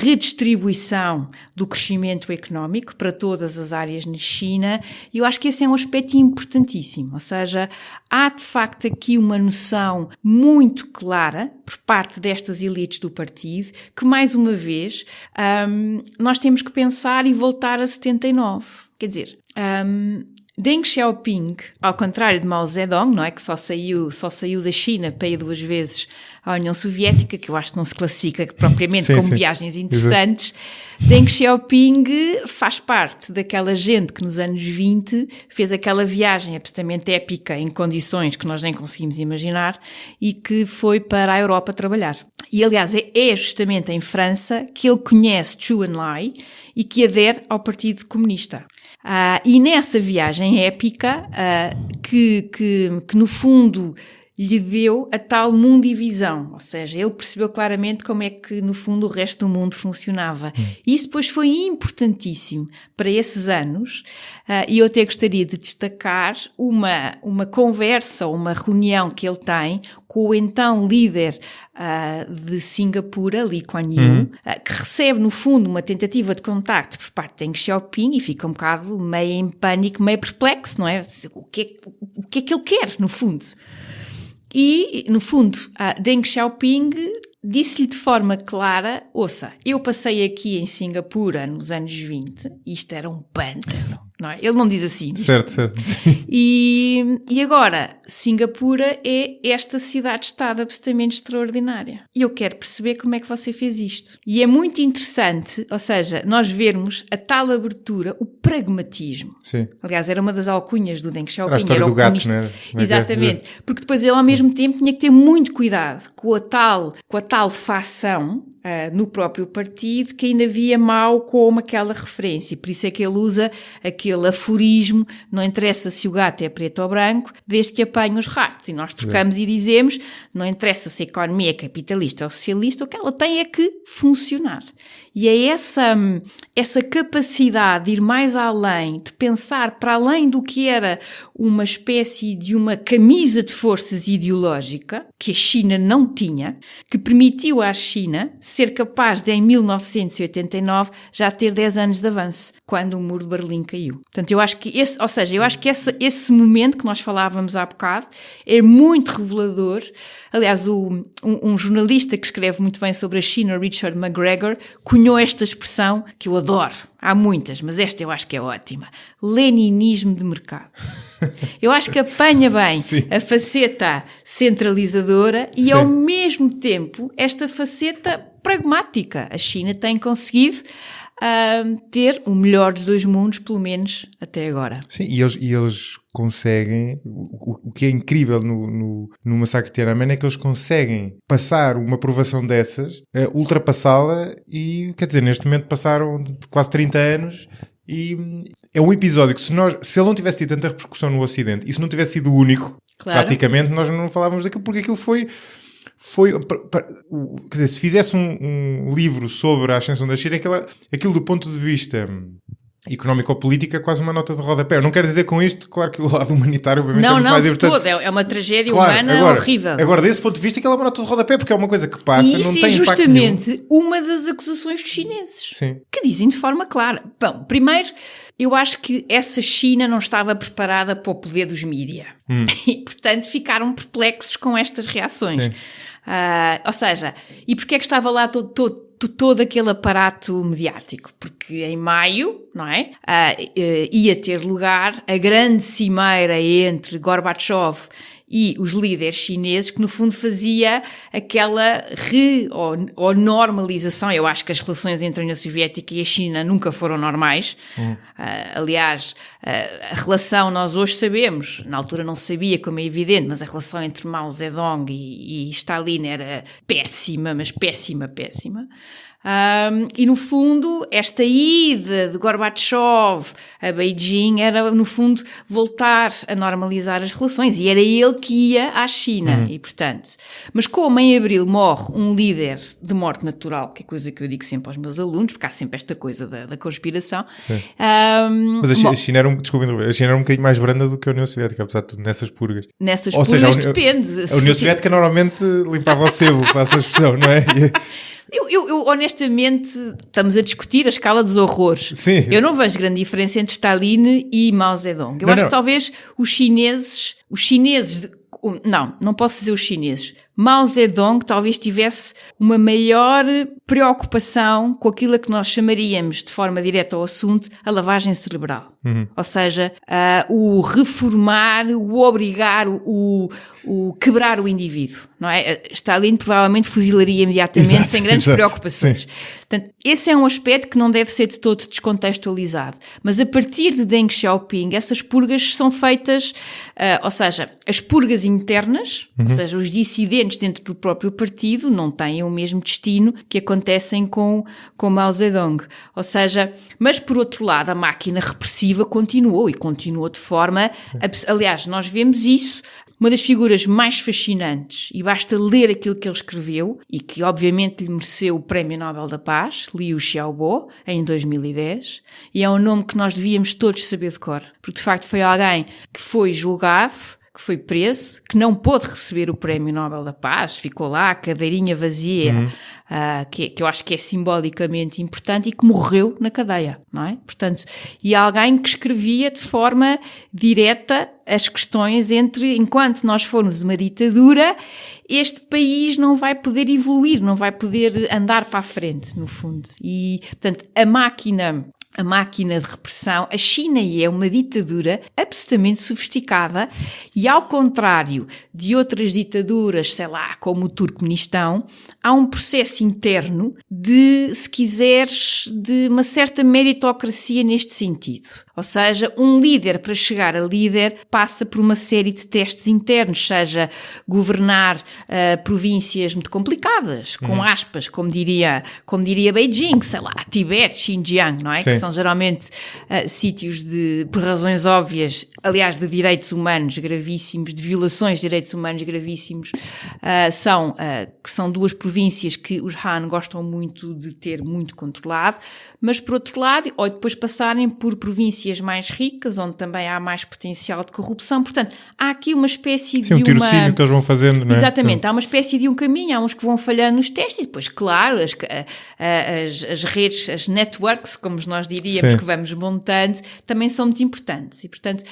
redistribuição do crescimento económico para todas as áreas na China, e eu acho que esse é um aspecto importantíssimo. Ou seja, há de facto aqui uma noção muito clara por parte destas elites do partido que, mais uma vez, nós temos que pensar e voltar a 79. Quer dizer, Deng Xiaoping, ao contrário de Mao Zedong, não é, que só saiu da China para ir 2 vezes à União Soviética, que eu acho que não se classifica propriamente como viagens interessantes, Deng Xiaoping faz parte daquela gente que nos anos 20 fez aquela viagem absolutamente épica em condições que nós nem conseguimos imaginar e que foi para a Europa trabalhar. E, aliás, é justamente em França que ele conhece Zhou Enlai e que adere ao Partido Comunista. E nessa viagem épica, que no fundo lhe deu a tal mundivisão, ou seja, ele percebeu claramente como é que no fundo o resto do mundo funcionava. E isso depois foi importantíssimo para esses anos, e eu até gostaria de destacar uma conversa, uma reunião que ele tem com o então líder de Singapura, Lee Kuan Yew, que recebe no fundo uma tentativa de contacto por parte de Deng Xiaoping e fica um bocado meio em pânico, meio perplexo, não é? O que é que ele quer, no fundo? E, no fundo, Deng Xiaoping disse-lhe de forma clara, ouça, eu passei aqui em Singapura nos anos 20, isto era um pântano, não é? Ele não diz assim. Certo. E agora, Singapura é esta cidade-estado absolutamente extraordinária. E eu quero perceber como é que você fez isto. E é muito interessante, ou seja, nós vermos a tal abertura, o pragmatismo. Sim. Aliás, era uma das alcunhas do Deng Xiaoping. Era a história do gato, não é? Exatamente. Porque depois ele, ao mesmo tempo, tinha que ter muito cuidado com a tal facção no próprio partido que ainda via Mao como aquela referência. Por isso é que ele usa aquele aforismo, não interessa se o gato é preto ou branco, desde que apanhe os ratos. E nós trocamos e dizemos, não interessa se a economia é capitalista ou socialista, o que ela tem é que funcionar. E é essa capacidade de ir mais além, de pensar para além do que era uma espécie de uma camisa de forças ideológica, que a China não tinha, que permitiu à China ser capaz de, em 1989, já ter 10 anos de avanço, quando o muro de Berlim caiu. Portanto, eu acho que esse momento que nós falávamos há bocado é muito revelador. Aliás, um jornalista que escreve muito bem sobre a China, Richard McGregor, cunhou esta expressão que eu adoro. Há muitas, mas esta eu acho que é ótima. Leninismo de mercado. Eu acho que apanha bem a faceta centralizadora e, ao mesmo tempo, esta faceta pragmática. A China tem conseguido ter o melhor dos 2 mundos, pelo menos até agora. Sim, e eles conseguem, o que é incrível no massacre de Tiananmen é que eles conseguem passar uma provação dessas, ultrapassá-la e, quer dizer, neste momento passaram quase 30 anos e é um episódio que se ele não tivesse tido tanta repercussão no Ocidente e se não tivesse sido o único, praticamente nós não falávamos daquilo, porque aquilo foi quer dizer, se fizesse um livro sobre a ascensão da China, aquilo do ponto de vista económico-político é quase uma nota de rodapé. Eu não quero dizer com isto, claro que o lado humanitário obviamente é muito mais importante. Não, de todo, é uma tragédia humana horrível. Agora, desse ponto de vista, aquilo é uma nota de rodapé, porque é uma coisa que passa, e não tem impacto nenhum. E isso é justamente uma das acusações dos chineses, Sim. que dizem de forma clara. Bom, primeiro, eu acho que essa China não estava preparada para o poder dos mídia. E, portanto, ficaram perplexos com estas reações. Ou seja, e porquê é que estava lá todo aquele aparato mediático? Porque em maio, não é? Ia ter lugar a grande cimeira entre Gorbachev e os líderes chineses, que no fundo fazia aquela ou normalização. Eu acho que as relações entre a União Soviética e a China nunca foram normais. Aliás, a relação, nós hoje sabemos, na altura não se sabia, como é evidente, mas a relação entre Mao Zedong e Stalin era péssima, mas péssima. E no fundo esta ida de Gorbachev a Beijing era no fundo voltar a normalizar as relações, e era ele que ia à China. E portanto, mas como em abril morre um líder de morte natural, que é coisa que eu digo sempre aos meus alunos, porque há sempre esta coisa da conspiração. Mas a China era a China era um bocadinho mais branda do que a União Soviética, apesar de tudo, nessas purgas. Nessas purgas depende. A União Soviética normalmente limpava o sebo, faço a expressão, não é? Eu honestamente, estamos a discutir a escala dos horrores. Sim. Eu não vejo grande diferença entre Stalin e Mao Zedong. Eu acho que talvez os chineses, não posso dizer os chineses, Mao Zedong talvez tivesse uma maior preocupação com aquilo a que nós chamaríamos, de forma direta ao assunto, a lavagem cerebral. Ou seja, o reformar, o obrigar, o quebrar o indivíduo, não é? Stalin provavelmente fuzilaria imediatamente, sem grandes preocupações. Portanto, esse é um aspecto que não deve ser de todo descontextualizado. Mas a partir de Deng Xiaoping, essas purgas são feitas, ou seja, as purgas internas, ou seja, os dissidentes dentro do próprio partido não têm o mesmo destino que acontecem com Mao Zedong. Ou seja, mas por outro lado, a máquina repressiva continuou de forma... Aliás, nós vemos isso. Uma das figuras mais fascinantes, e basta ler aquilo que ele escreveu, e que obviamente lhe mereceu o Prémio Nobel da Paz, Liu Xiaobo, em 2010, e é um nome que nós devíamos todos saber de cor, porque de facto foi alguém que foi julgado, que foi preso, que não pôde receber o Prémio Nobel da Paz, ficou lá, a cadeirinha vazia, que eu acho que é simbolicamente importante, e que morreu na cadeia, não é? Portanto, e alguém que escrevia de forma direta as questões enquanto nós formos uma ditadura, este país não vai poder evoluir, não vai poder andar para a frente, no fundo. E, portanto, a máquina de repressão, a China é uma ditadura absolutamente sofisticada e, ao contrário de outras ditaduras, sei lá, como o Turcomenistão, há um processo interno de, se quiseres, de uma certa meritocracia neste sentido. Ou seja, um líder, para chegar a líder, passa por uma série de testes internos, seja governar províncias muito complicadas, com aspas, como diria Beijing, sei lá, Tibete, Xinjiang, não é? Que são geralmente sítios por razões óbvias, aliás, de direitos humanos gravíssimos, de violações de direitos humanos gravíssimos, que são duas províncias que os Han gostam muito de ter muito controlado, mas por outro lado, ou depois passarem por províncias mais ricas, onde também há mais potencial de corrupção. Portanto, há aqui uma espécie de um tirocínio que eles vão fazendo, não é? Exatamente, há uma espécie de um caminho, há uns que vão falhando nos testes e depois, claro, as redes, as networks, como nós diríamos, que vamos montando, também são muito importantes. E, portanto,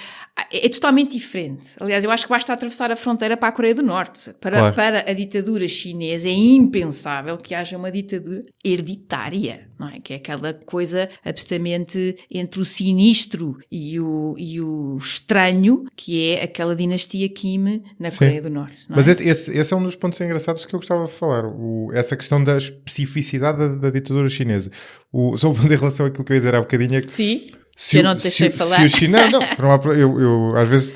é totalmente diferente. Aliás, eu acho que basta atravessar a fronteira para a Coreia do Norte. Para a ditadura chinesa é impensável que haja uma ditadura hereditária, não é? Que é aquela coisa absolutamente entre o sinistro e o estranho, que é aquela dinastia Kim na Coreia do Norte. Não é? Mas esse é um dos pontos engraçados que eu gostava de falar. Essa questão da especificidade da ditadura chinesa. Só em relação àquilo que eu ia dizer há bocadinho é que... Sim. Eu não te deixei falar. Se os chineses... eu às vezes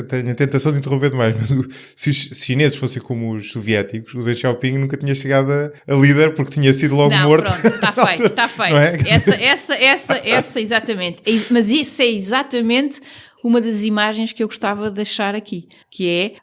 tenho a tentação de interromper demais, mas se os chineses fossem como os soviéticos, o Deng Xiaoping nunca tinha chegado a líder porque tinha sido logo morto. Pronto, está feito. Não é? Essa exatamente. Mas isso é exatamente uma das imagens que eu gostava de deixar aqui, que é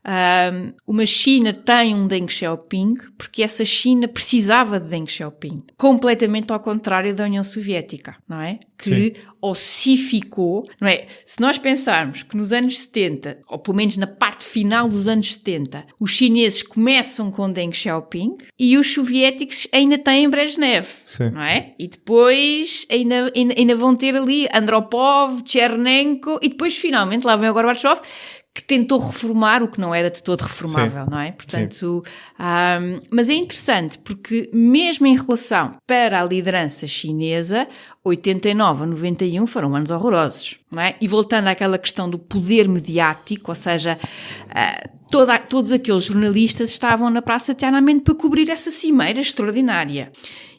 uma China tem um Deng Xiaoping porque essa China precisava de Deng Xiaoping, completamente ao contrário da União Soviética, não é? Que ossificou, não é? Se nós pensarmos que nos anos 70, ou pelo menos na parte final dos anos 70, os chineses começam com Deng Xiaoping e os soviéticos ainda têm Brezhnev, não é? E depois ainda vão ter ali Andropov, Chernenko e depois finalmente lá vem o Gorbachev, que tentou reformar o que não era de todo reformável, não é? Portanto, mas é interessante porque mesmo em relação para a liderança chinesa, 89 a 91 foram anos horrorosos, não é? E voltando àquela questão do poder mediático, ou seja, todos aqueles jornalistas estavam na Praça Tiananmen para cobrir essa cimeira extraordinária.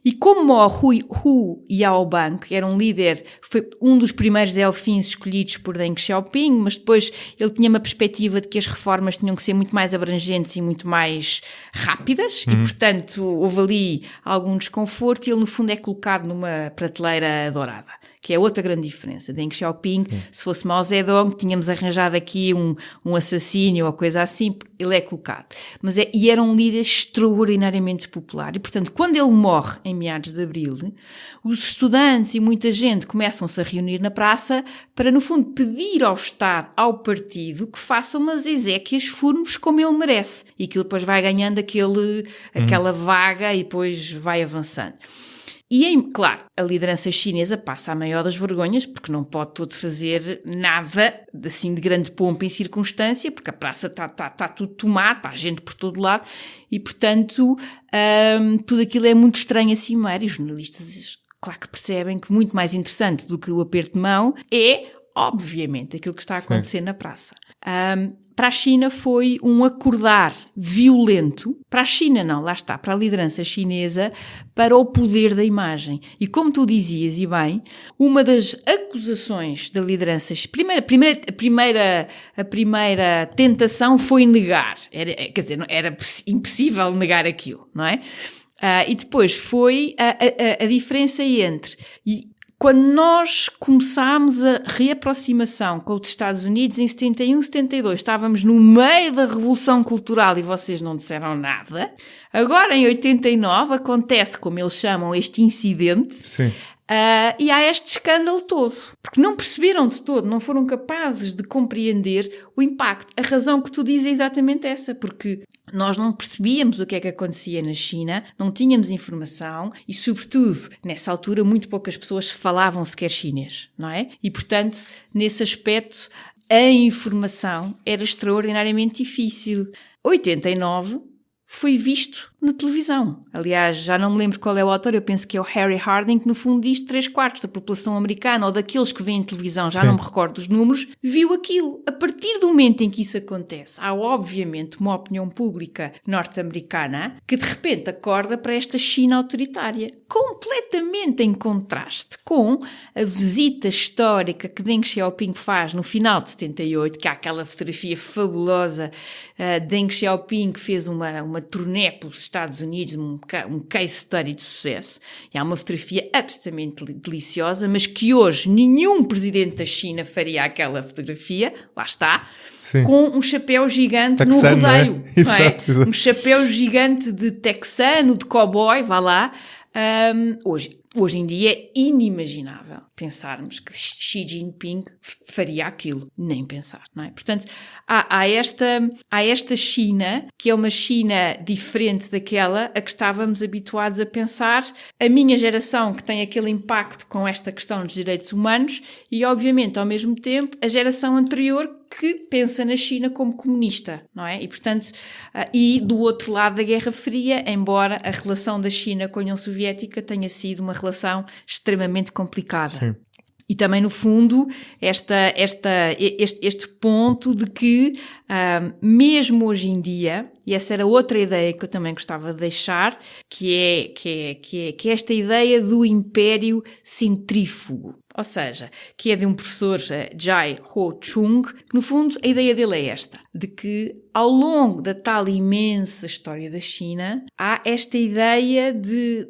E como morre Hu Yaobang, que era um líder, foi um dos primeiros delfins escolhidos por Deng Xiaoping, mas depois ele tinha uma perspectiva de que as reformas tinham que ser muito mais abrangentes e muito mais rápidas, e portanto houve ali algum desconforto e ele no fundo é colocado numa prateleira dourada, que é outra grande diferença. Deng Xiaoping, se fosse Mao Zedong, tínhamos arranjado aqui um assassínio ou coisa assim, ele é colocado. E era um líder extraordinariamente popular. E, portanto, quando ele morre em meados de abril, os estudantes e muita gente começam-se a reunir na praça para, no fundo, pedir ao Estado, ao partido, que faça umas exéquias fúnebres como ele merece. E aquilo depois vai ganhando aquela vaga e depois vai avançando. E, claro, a liderança chinesa passa a maior das vergonhas, porque não pode todo fazer nada assim de grande pompa em circunstância, porque a praça está tudo tomado, está gente por todo lado, e, portanto, tudo aquilo é muito estranho assim, e os jornalistas, claro que percebem que muito mais interessante do que o aperto de mão é, obviamente, aquilo que está a acontecer na praça. Para a China foi um acordar violento, para a China não, lá está, para a liderança chinesa, para o poder da imagem. E como tu dizias, e bem, uma das acusações da liderança, a primeira tentação foi negar, era impossível negar aquilo, não é? E depois foi a diferença entre... Quando nós começámos a reaproximação com os Estados Unidos em 71, 72, estávamos no meio da Revolução Cultural e vocês não disseram nada. Agora, em 89, acontece, como eles chamam, este incidente. Sim. E há este escândalo todo, porque não perceberam de todo, não foram capazes de compreender o impacto. A razão que tu dizes é exatamente essa, porque nós não percebíamos o que é que acontecia na China, não tínhamos informação e, sobretudo, nessa altura, muito poucas pessoas falavam sequer chinês, não é? E, portanto, nesse aspecto, a informação era extraordinariamente difícil. 89 foi visto na televisão. Aliás, já não me lembro qual é o autor, eu penso que é o Harry Harding, que no fundo diz 3/4 da população americana ou daqueles que veem televisão, já não me recordo dos números, viu aquilo. A partir do momento em que isso acontece, há obviamente uma opinião pública norte-americana que de repente acorda para esta China autoritária, completamente em contraste com a visita histórica que Deng Xiaoping faz no final de 78, que há aquela fotografia fabulosa, Deng Xiaoping que fez uma turnê pelos Estados Unidos, um case study de sucesso, e há uma fotografia absolutamente deliciosa, mas que hoje nenhum presidente da China faria aquela fotografia, lá está, sim, com um chapéu gigante texano, no rodeio, não é? Exato, exato. Um chapéu gigante de texano, de cowboy, vá lá. Hoje em dia é inimaginável pensarmos que Xi Jinping faria aquilo, nem pensar, não é? Portanto, há esta China, que é uma China diferente daquela a que estávamos habituados a pensar, a minha geração que tem aquele impacto com esta questão dos direitos humanos e, obviamente, ao mesmo tempo, a geração anterior que pensa na China como comunista, não é? E, portanto, e do outro lado da Guerra Fria, embora a relação da China com a União Soviética tenha sido uma relação extremamente complicada. Sim. E também, no fundo, este ponto de que, mesmo hoje em dia, e essa era outra ideia que eu também gostava de deixar, que é esta ideia do império centrífugo. Ou seja, que é de um professor, Jai Ho Chung, que no fundo a ideia dele é esta, de que ao longo da tal imensa história da China, há esta ideia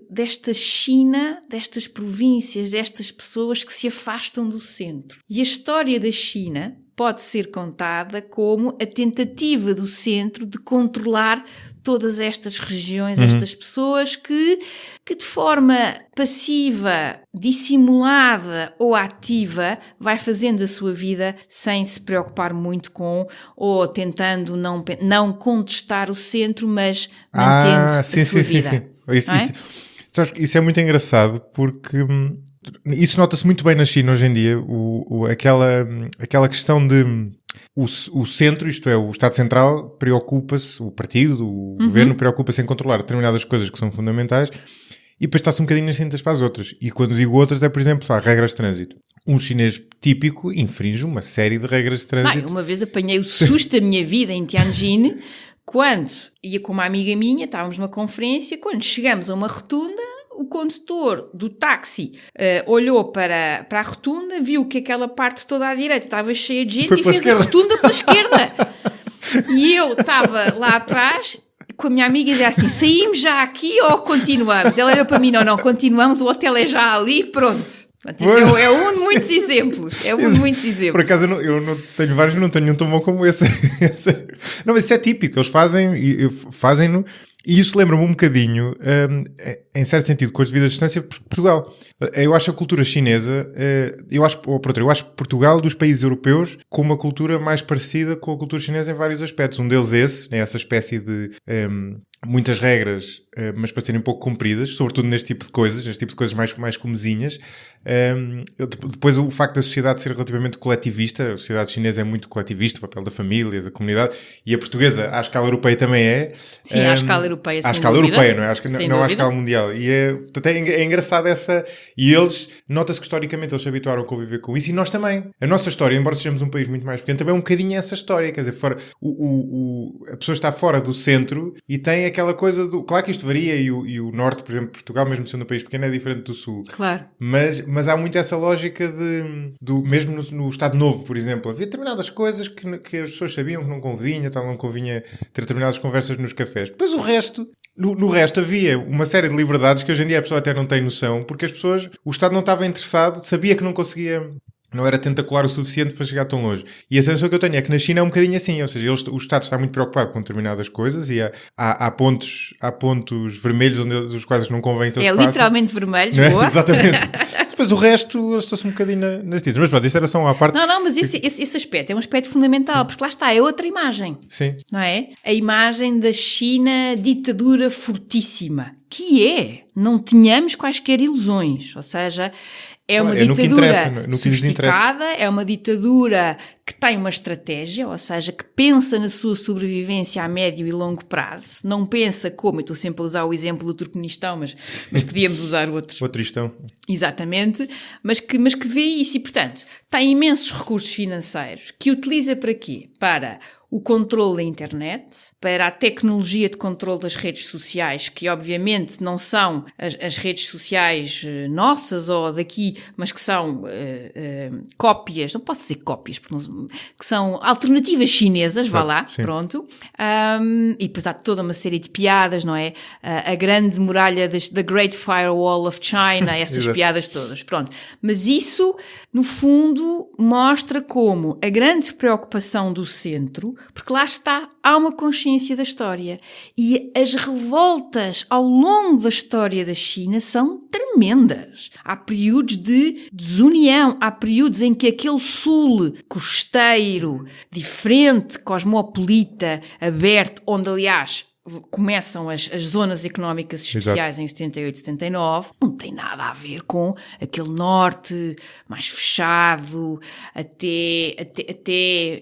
desta China, destas províncias, destas pessoas que se afastam do centro. E a história da China pode ser contada como a tentativa do centro de controlar todas estas regiões, estas pessoas que de forma passiva, dissimulada ou ativa vai fazendo a sua vida sem se preocupar muito com ou tentando não contestar o centro, mas mantendo a sua vida. Sim. Isso é muito engraçado porque isso nota-se muito bem na China hoje em dia, aquela questão de o centro, isto é, o Estado Central, preocupa-se, o partido, o governo preocupa-se em controlar determinadas coisas que são fundamentais e depois está-se um bocadinho nas cintas para as outras. E quando digo outras é, por exemplo, há regras de trânsito. Um chinês típico infringe uma série de regras de trânsito. Uma vez apanhei o susto da minha vida em Tianjin, quando ia com uma amiga minha, estávamos numa conferência, quando chegamos a uma rotunda, o condutor do táxi olhou para a rotunda, viu que aquela parte toda à direita estava cheia de gente e fez a rotunda pela esquerda. E eu estava lá atrás com a minha amiga e dizia assim, saímos já aqui ou continuamos? Ela olhou para mim, não, continuamos, o hotel é já ali, pronto. É um de muitos exemplos. Por acaso eu não tenho vários, não tenho um tão bom como esse. Não, mas isso é típico, eles fazem-no. E isso lembra-me um bocadinho, em certo sentido, com as devidas distâncias, Portugal. Eu acho a cultura chinesa, eu acho Portugal dos países europeus com uma cultura mais parecida com a cultura chinesa em vários aspectos. Um deles é essa espécie de muitas regras, mas para serem um pouco cumpridas, sobretudo neste tipo de coisas mais comezinhas. Depois o facto da sociedade ser relativamente coletivista, a sociedade chinesa é muito coletivista, o papel da família, da comunidade, e a portuguesa à escala europeia também é. Sim, à escala europeia, à escala europeia, não é? Não à escala mundial. E é engraçado essa... E eles, nota-se que historicamente eles se habituaram a conviver com isso, e nós também. A nossa história, embora sejamos um país muito mais pequeno, também é um bocadinho essa história, quer dizer, a pessoa está fora do centro e tem aquela coisa do... Claro que isto varia, e o norte, por exemplo, Portugal, mesmo sendo um país pequeno, é diferente do sul. Claro. Mas há muito essa lógica mesmo no Estado Novo, por exemplo, havia determinadas coisas que as pessoas sabiam que não convinha ter determinadas conversas nos cafés. Depois o resto, no resto havia uma série de liberdades que hoje em dia a pessoa até não tem noção, porque o Estado não estava interessado, sabia que não conseguia... Não era tentacular o suficiente para chegar tão longe. E a sensação que eu tenho é que na China é um bocadinho assim, ou seja, o Estado está muito preocupado com determinadas coisas e há pontos vermelhos os quais não convém que eles passem. Literalmente vermelhos, não boa. É? Exatamente. Depois o resto, eles estão-se um bocadinho nas tintas. Mas pronto, isto era só uma parte... Não, mas esse aspecto é um aspecto fundamental, porque lá está, é outra imagem. Sim. Não é? A imagem da China ditadura fortíssima, que não tenhamos quaisquer ilusões, ou seja... É uma ditadura sofisticada, é uma ditadura que tem uma estratégia, ou seja, que pensa na sua sobrevivência a médio e longo prazo. Não pensa como, eu estou sempre a usar o exemplo do Turcomenistão, mas podíamos usar outros. Outristão. Exatamente, mas que vê isso e, portanto, tem imensos recursos financeiros que utiliza para quê? Para o controle da internet, para a tecnologia de controle das redes sociais, que obviamente não são as redes sociais nossas ou daqui, mas que são cópias, não posso dizer cópias, que são alternativas chinesas, vá lá, sim. Pronto. E depois há toda uma série de piadas, não é? A grande muralha da Great Firewall of China, essas piadas todas, pronto. Mas isso, no fundo, mostra como a grande preocupação do centro, porque lá está, há uma consciência da história. E as revoltas ao longo da história da China são tremendas. Há períodos de desunião, há períodos em que aquele sul costeiro, diferente, cosmopolita, aberto, onde, aliás, começam as zonas económicas especiais. Exato. Em 78, 79, não tem nada a ver com aquele norte mais fechado, até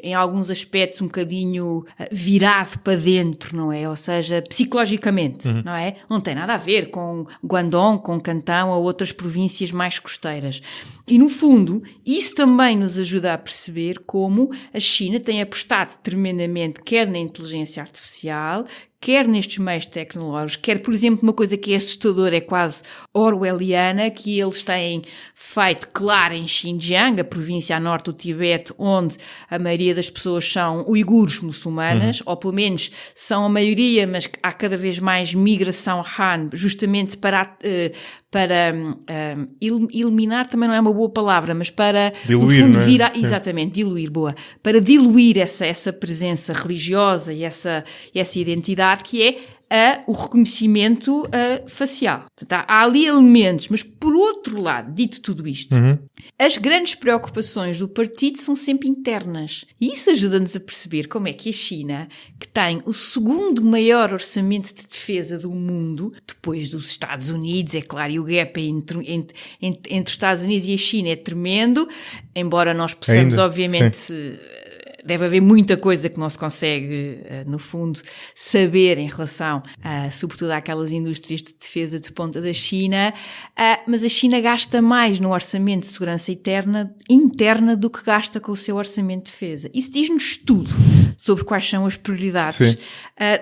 em alguns aspectos um bocadinho virado para dentro, não é? Ou seja, psicologicamente, não é? Não tem nada a ver com Guangdong, com Cantão ou outras províncias mais costeiras. E, no fundo, isso também nos ajuda a perceber como a China tem apostado tremendamente, quer na inteligência artificial, quer nestes meios tecnológicos, quer, por exemplo, uma coisa que é assustadora, é quase orwelliana, que eles têm feito, claro, em Xinjiang, a província a norte do Tibete, onde a maioria das pessoas são uigures muçulmanas, ou pelo menos são a maioria, mas há cada vez mais migração Han, justamente para eliminar também não é uma boa palavra, mas para diluir, no fundo, exatamente, diluir, boa, para diluir essa presença religiosa e essa identidade que é o reconhecimento facial. Portanto, há ali elementos, mas por outro lado, dito tudo isto, as grandes preocupações do partido são sempre internas. E isso ajuda-nos a perceber como é que a China, que tem o segundo maior orçamento de defesa do mundo, depois dos Estados Unidos, é claro, e o gap entre os Estados Unidos e a China é tremendo, embora nós possamos, obviamente... Sim. Deve haver muita coisa que não se consegue, no fundo, saber em relação, sobretudo, àquelas indústrias de defesa de ponta da China, mas a China gasta mais no orçamento de segurança interna do que gasta com o seu orçamento de defesa. Isso diz-nos tudo sobre quais são as prioridades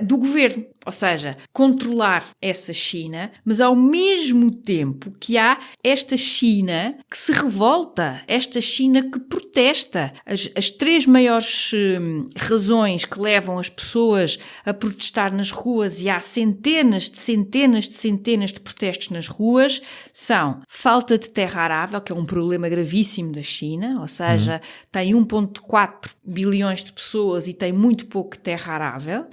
do governo. Ou seja, controlar essa China, mas ao mesmo tempo que há esta China que se revolta, esta China que protesta. As três maiores razões que levam as pessoas a protestar nas ruas, e há centenas de protestos nas ruas, são falta de terra arável, que é um problema gravíssimo da China, ou seja, tem 1,4 bilhões de pessoas e tem muito pouco terra arável,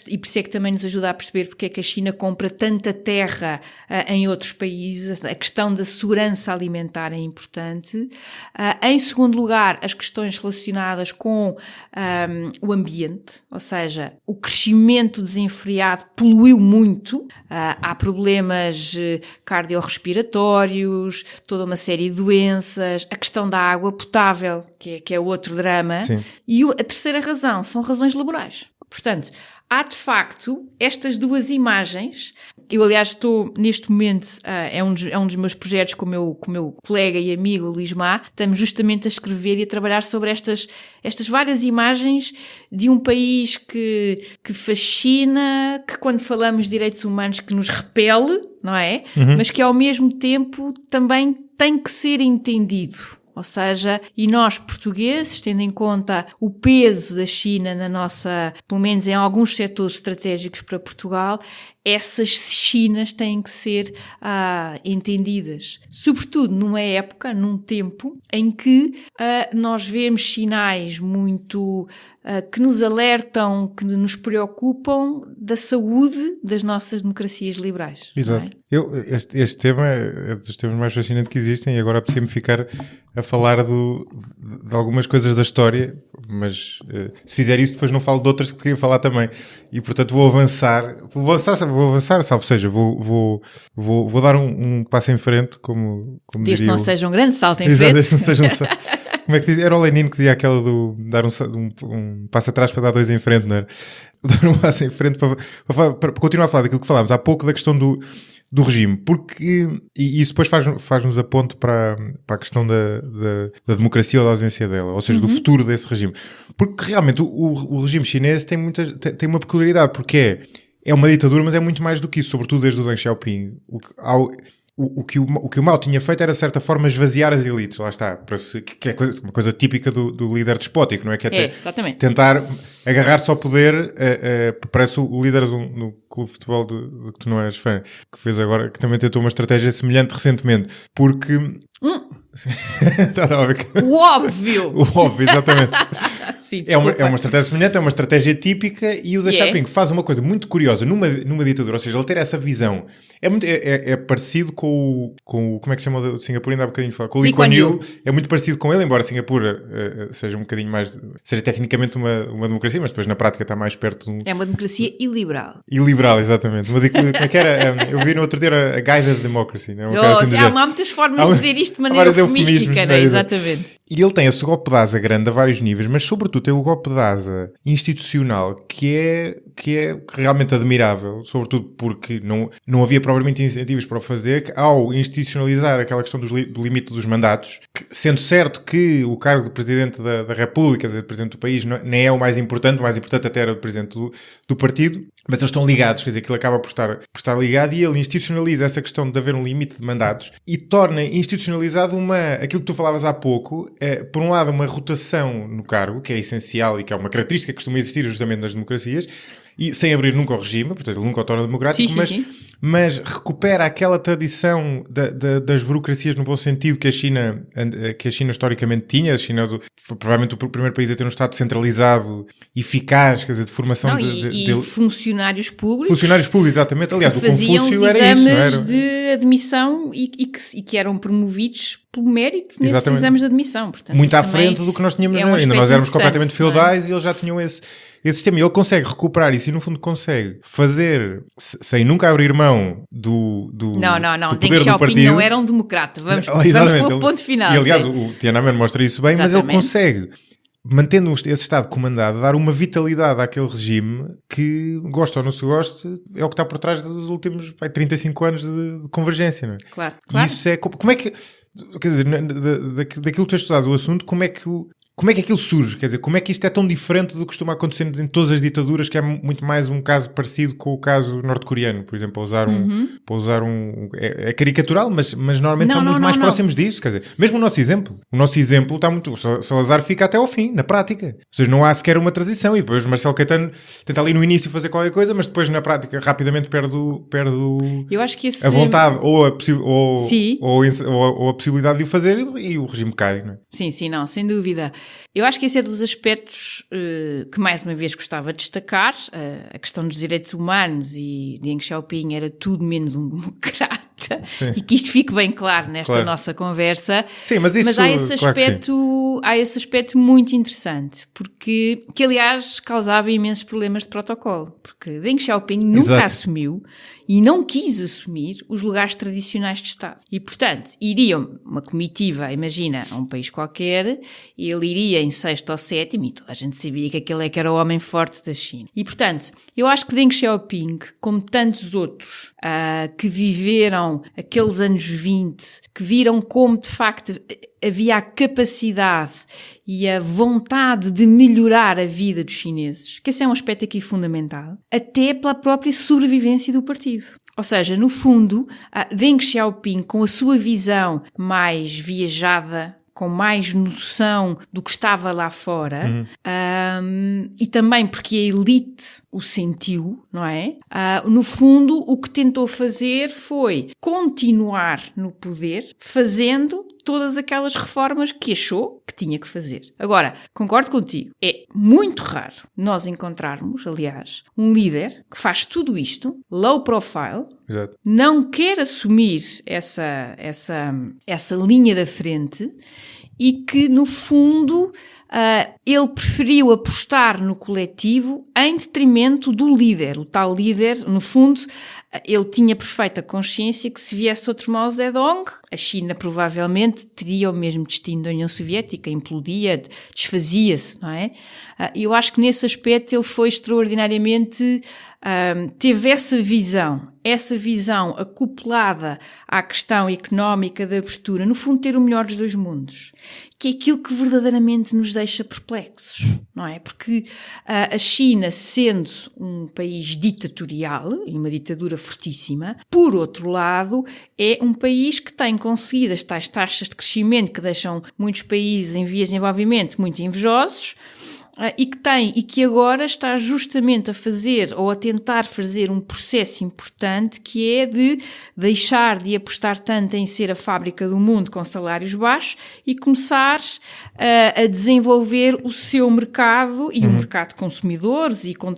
e por isso é que também nos ajuda a perceber porque é que a China compra tanta terra em outros países. A questão da segurança alimentar é importante. Em segundo lugar, as questões relacionadas com o ambiente, ou seja, o crescimento desenfreado poluiu muito, há problemas cardiorrespiratórios, toda uma série de doenças, a questão da água potável, que é outro drama. Sim. E a terceira razão são razões laborais. Portanto, há de facto estas duas imagens. Eu, aliás, estou neste momento, é um dos meus projetos com o meu colega e amigo Luís Má, estamos justamente a escrever e a trabalhar sobre estas várias imagens de um país que fascina, que quando falamos de direitos humanos que nos repele, não é? Mas que ao mesmo tempo também tem que ser entendido. Ou seja, e nós portugueses, tendo em conta o peso da China na nossa, pelo menos em alguns setores estratégicos para Portugal, essas Chinas têm que ser entendidas. Sobretudo numa época, num tempo, em que nós vemos sinais muito que nos alertam, que nos preocupam da saúde das nossas democracias liberais. Exato. Este tema é dos temas mais fascinantes que existem e agora apetecia-me ficar a falar de algumas coisas da história, mas se fizer isso depois não falo de outras que queria falar também. E portanto vou avançar, salvo seja, vou dar um passo em frente, como desde diria não seja um grande salto em Exato, frente. desde não seja um salto. Como é que diz? Era o Lenin que dizia aquela do dar um passo atrás para dar dois em frente, não era? Dar um passo em frente para continuar a falar daquilo que falámos há pouco, da questão do regime, porque, e isso depois faz-nos a ponte para a questão da democracia ou da ausência dela, ou seja, do futuro desse regime. Porque realmente o regime chinês tem uma peculiaridade, porque é uma ditadura, mas é muito mais do que isso, sobretudo desde o Deng Xiaoping. O que o Mao tinha feito era, de certa forma, esvaziar as elites, lá está, que é uma coisa típica do líder despótico, não é? Que é tentar agarrar-se ao poder, parece o líder no clube de futebol de que tu não eras fã, que fez agora, que também tentou uma estratégia semelhante recentemente, porque... O óbvio! O óbvio, exatamente. Sim, é uma estratégia semelhante, é uma estratégia típica, e o Deng Xiaoping faz uma coisa muito curiosa numa ditadura, ou seja, ele ter essa visão é parecido com o como é que se chama o de Singapura, ainda há bocadinho falar, com o Lee Kuan Yew, é muito parecido com ele, embora Singapura seja um bocadinho mais, seja tecnicamente uma democracia, mas depois na prática está mais perto de É uma democracia iliberal. Iliberal, exatamente. Como é que era? Eu vi no outro dia a Guided Democracy, não é? Há muitas formas de dizer isto de maneira eufemística, não é? Exatamente. E ele tem esse golpe de asa grande a vários níveis, mas sobretudo tem o golpe de asa institucional que é realmente admirável, sobretudo porque não havia propriamente incentivos para o fazer, ao institucionalizar aquela questão do limite dos mandatos, sendo certo que o cargo de Presidente da República, de Presidente do país, nem é o mais importante até era o Presidente do partido, mas eles estão ligados, quer dizer, aquilo acaba por estar ligado, e ele institucionaliza essa questão de haver um limite de mandatos e torna institucionalizado aquilo que tu falavas há pouco, por um lado uma rotação no cargo, que é essencial e que é uma característica que costuma existir justamente nas democracias, e sem abrir nunca o regime, portanto ele nunca o torna democrático, mas recupera aquela tradição das burocracias no bom sentido que a China historicamente tinha. A China foi provavelmente o primeiro país a ter um Estado centralizado, eficaz, quer dizer, de formação de funcionários públicos. Funcionários públicos, exatamente. Aliás, o Confúcio era isso, não era? De admissão e que eram promovidos pelo mérito nesses exames de admissão. Portanto, muito à frente do que nós tínhamos, ainda nós éramos completamente feudais, e eles já tinham esse sistema, e ele consegue recuperar isso, e no fundo consegue fazer, sem nunca abrir mão do poder do partido. Não era um democrata, vamos para o ponto final. E aliás, o Tiananmen mostra isso bem, mas ele consegue, mantendo esse Estado comandado, dar uma vitalidade àquele regime que, gosta ou não se goste, é o que está por trás dos últimos 35 anos de convergência, não é? Claro. E isso é, como é que, quer dizer, daquilo que tu has estudado o assunto, como é que aquilo surge? Quer dizer, como é que isto é tão diferente do que costuma acontecer em todas as ditaduras, que é muito mais um caso parecido com o caso norte-coreano, por exemplo, para usar é caricatural, mas normalmente estão muito mais próximos disso, quer dizer, mesmo o nosso exemplo está muito, o Salazar fica até ao fim, na prática, ou seja, não há sequer uma transição, e depois Marcelo Caetano tenta ali no início fazer qualquer coisa, mas depois na prática rapidamente perde eu acho que a vontade ou a possibilidade de o fazer, e o regime cai, não é? Sim, não, sem dúvida. Eu acho que esse é dos aspectos que mais uma vez gostava de destacar. A questão dos direitos humanos, e Deng Xiaoping era tudo menos um democrata. Sim. E que isto fique bem claro nesta nossa conversa. Sim, mas há esse aspecto, há esse aspecto muito interessante, porque que aliás causava imensos problemas de protocolo, porque Deng Xiaoping nunca assumiu e não quis assumir os lugares tradicionais de Estado. E, portanto, iria uma comitiva, imagina, a um país qualquer, e ele iria em 6º ou 7º, e toda a gente sabia que aquele é que era o homem forte da China. E, portanto, eu acho que Deng Xiaoping, como tantos outros que viveram aqueles anos 20, que viram como, de facto, havia a capacidade e a vontade de melhorar a vida dos chineses, que esse é um aspecto aqui fundamental, até pela própria sobrevivência do partido. Ou seja, no fundo, Deng Xiaoping, com a sua visão mais viajada, com mais noção do que estava lá fora, e também porque a elite o sentiu, não é? No fundo, o que tentou fazer foi continuar no poder, fazendo todas aquelas reformas que achou que tinha que fazer. Agora, concordo contigo, é muito raro nós encontrarmos, aliás, um líder que faz tudo isto, low profile, Exato. Não quer assumir essa linha da frente e que, no fundo, ele preferiu apostar no coletivo em detrimento do líder. O tal líder, no fundo, ele tinha perfeita consciência que se viesse outro Mao Zedong, a China provavelmente teria o mesmo destino da União Soviética, implodia, desfazia-se, não é? Eu acho que nesse aspecto ele foi extraordinariamente... teve essa visão acoplada à questão económica da abertura, no fundo ter o melhor dos dois mundos, que é aquilo que verdadeiramente nos deixa perplexos, não é? Porque a China, sendo um país ditatorial, e uma ditadura fortíssima, por outro lado, é um país que tem conseguido as tais taxas de crescimento que deixam muitos países em vias de desenvolvimento muito invejosos, e que agora está justamente a fazer ou a tentar fazer um processo importante, que é de deixar de apostar tanto em ser a fábrica do mundo com salários baixos e começar a desenvolver o seu mercado e o mercado de consumidores e com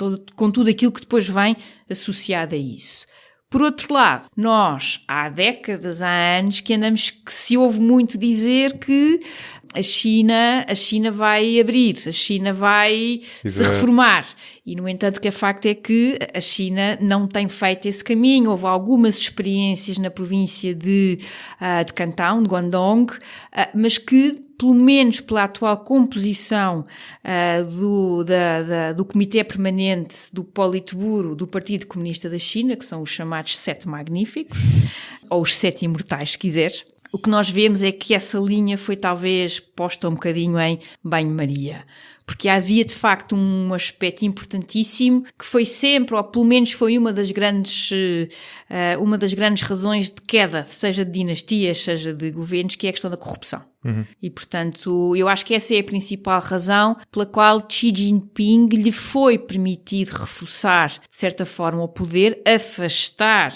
tudo aquilo que depois vem associado a isso. Por outro lado, nós há décadas, há anos que se ouve muito dizer que a China vai abrir, a China vai se reformar. E, no entanto, que a facto é que a China não tem feito esse caminho. Houve algumas experiências na província de Canton, de Guangdong, mas que, pelo menos pela atual composição do Comitê Permanente do Politburo do Partido Comunista da China, que são os chamados 7 Magníficos, ou os 7 Imortais, se quiseres, o que nós vemos é que essa linha foi talvez posta um bocadinho em banho-maria. Porque havia, de facto, um aspecto importantíssimo que foi sempre, ou pelo menos foi uma das grandes razões de queda, seja de dinastias, seja de governos, que é a questão da corrupção. E, portanto, eu acho que essa é a principal razão pela qual Xi Jinping lhe foi permitido reforçar, de certa forma, o poder, afastar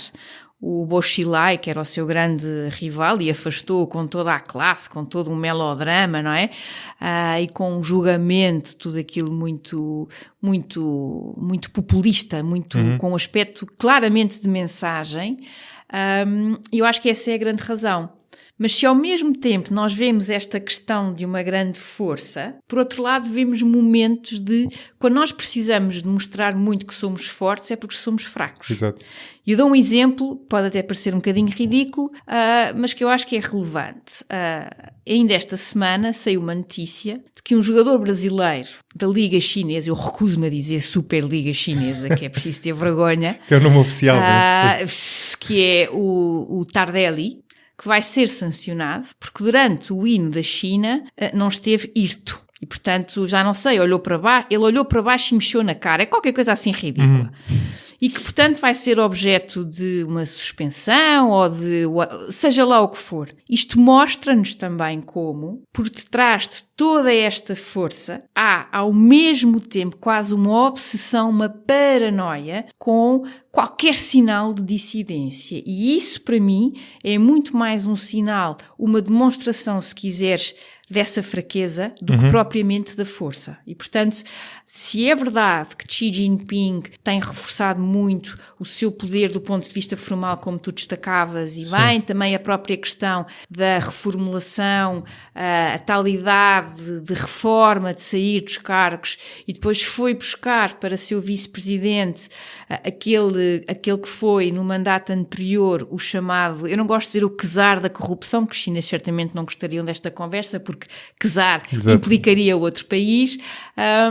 o Bo Xilai, que era o seu grande rival, e afastou-o com toda a classe, com todo um melodrama, não é? E com um julgamento, tudo aquilo muito populista, com um aspecto claramente de mensagem. Eu acho que essa é a grande razão. Mas se ao mesmo tempo nós vemos esta questão de uma grande força, por outro lado vemos momentos de, quando nós precisamos de mostrar muito que somos fortes, é porque somos fracos. Exato. E eu dou um exemplo, pode até parecer um bocadinho ridículo, mas que eu acho que é relevante. Ainda esta semana saiu uma notícia de que um jogador brasileiro da Liga Chinesa, eu recuso-me a dizer Superliga Chinesa, que é preciso ter vergonha. Que é o nome oficial, que é o Tardelli, que vai ser sancionado, porque durante o hino da China não esteve hirto. E, portanto, já não sei, ele olhou para baixo e mexeu na cara. É qualquer coisa assim ridícula. E que, portanto, vai ser objeto de uma suspensão ou de seja lá o que for. Isto mostra-nos também como, por detrás de toda esta força, há, ao mesmo tempo, quase uma obsessão, uma paranoia com qualquer sinal de dissidência. E isso, para mim, é muito mais um sinal, uma demonstração, se quiseres, dessa fraqueza do que propriamente da força. E, portanto, se é verdade que Xi Jinping tem reforçado muito o seu poder do ponto de vista formal, como tu destacavas, e bem, também a própria questão da reformulação, a tal idade de reforma, de sair dos cargos, e depois foi buscar para seu vice-presidente aquele que foi no mandato anterior o chamado, eu não gosto de dizer o czar da corrupção, porque os chineses certamente não gostariam desta conversa, porque czar implicaria outro país,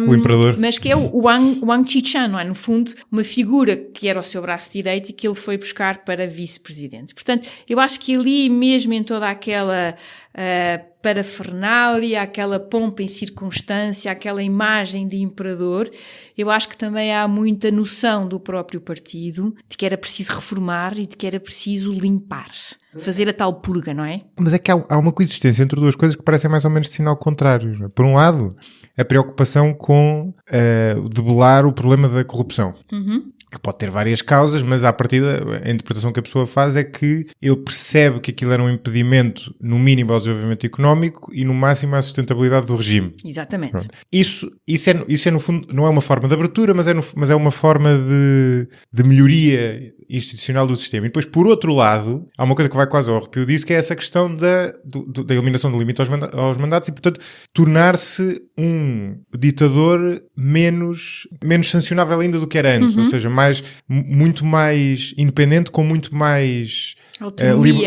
o imperador, mas que é o Wang Qishan, não é? No fundo, uma figura que era o seu braço direito e que ele foi buscar para vice-presidente. Portanto, eu acho que ali mesmo em toda aquela parafernália, aquela pompa em circunstância, aquela imagem de imperador, eu acho que também há muita noção do próprio partido de que era preciso reformar e de que era preciso limpar, fazer a tal purga, não é? Mas é que há uma coexistência entre duas coisas que parecem mais ou menos de sinal contrário. Não é? Por um lado, a preocupação com debelar o problema da corrupção. Que pode ter várias causas, mas à partida a interpretação que a pessoa faz é que ele percebe que aquilo era um impedimento, no mínimo, ao desenvolvimento económico e no máximo à sustentabilidade do regime. Exatamente. Pronto. Isso é no fundo, não é uma forma de abertura, mas é uma forma de melhoria institucional do sistema. E depois, por outro lado, há uma coisa que vai quase ao arrepio disso, que é essa questão da eliminação do limite aos mandatos e, portanto, tornar-se um ditador menos sancionável ainda do que era antes, ou seja, muito mais independente, com muito mais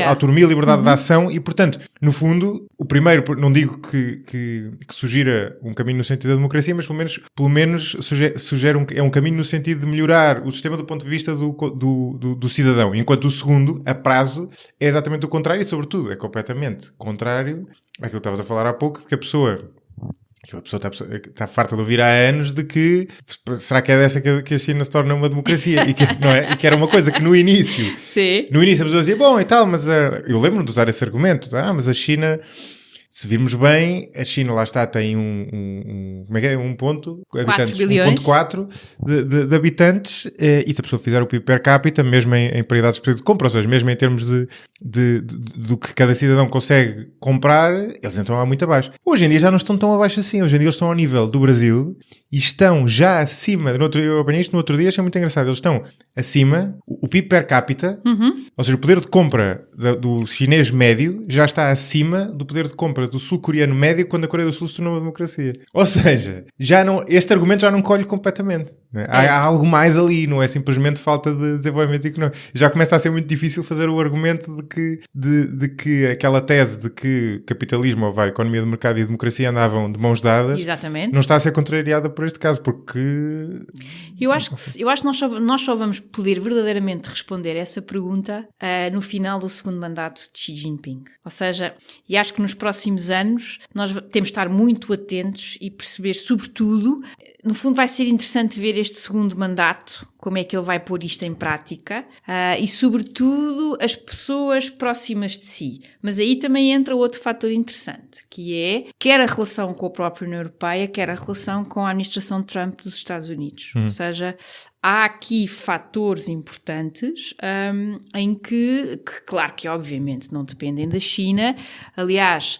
autonomia, liberdade de ação e, portanto, no fundo, o primeiro, não digo que sugira um caminho no sentido da democracia, mas pelo menos sugere um caminho no sentido de melhorar o sistema do ponto de vista do cidadão, enquanto o segundo, a prazo, é exatamente o contrário e, sobretudo, é completamente contrário àquilo que estavas a falar há pouco, de que a pessoa está farta de ouvir há anos de que será que é desta que a China se torna uma democracia e que era uma coisa que no início a pessoa dizia, bom e tal, mas eu lembro-me de usar esse argumento, mas a China, se virmos bem, a China lá está, tem como é que é? 1.4 de habitantes, e se a pessoa fizer o PIB per capita, mesmo em paridades de poder de compra, ou seja, mesmo em termos do que cada cidadão consegue comprar, eles então há muito abaixo. Hoje em dia já não estão tão abaixo assim, hoje em dia eles estão ao nível do Brasil e estão já acima, eu apanhei isto no outro dia, achei muito engraçado, eles estão acima, o PIB per capita, ou seja, o poder de compra do chinês médio já está acima do poder de compra do sul-coreano médio quando a Coreia do Sul se tornou uma democracia. Ou seja, este argumento já não colhe completamente. Não é? Há algo mais ali, não é simplesmente falta de desenvolvimento económico. Já começa a ser muito difícil fazer o argumento de que aquela tese de que capitalismo ou a economia de mercado e democracia andavam de mãos dadas. Exatamente. Não está a ser contrariada por este caso, porque... Eu acho que nós só vamos poder verdadeiramente responder essa pergunta no final do segundo mandato de Xi Jinping. Ou seja, e acho que nos próximos anos nós temos de estar muito atentos e perceber, sobretudo, no fundo vai ser interessante ver este segundo mandato, como é que ele vai pôr isto em prática e, sobretudo, as pessoas próximas de si. Mas aí também entra outro fator interessante, que é quer a relação com a própria União Europeia, quer a relação com a administração de Trump dos Estados Unidos. Ou seja, há aqui fatores importantes em que, claro que obviamente não dependem da China. Aliás,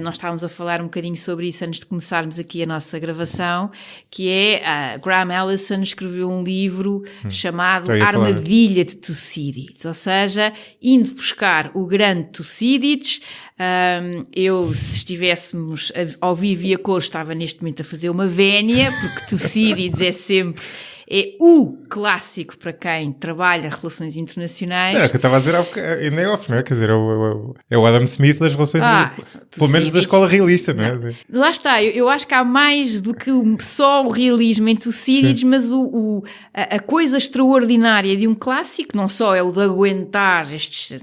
nós estávamos a falar um bocadinho sobre isso antes de começarmos aqui a nossa gravação, que é Graham Allison escreveu um livro chamado Armadilha de Tucídides, ou seja, indo buscar o grande Tucídides. Eu, se estivéssemos ao vivo e a cor, estava neste momento a fazer uma vénia, porque Tucídides é o clássico para quem trabalha relações internacionais. É o que eu estava a dizer ainda é off, não é? Quer dizer, é o Adam Smith das relações pelo menos da escola realista, não é? Lá está, eu acho que há mais do que só o realismo em Tucídides, mas a coisa extraordinária de um clássico, não só é o de aguentar estes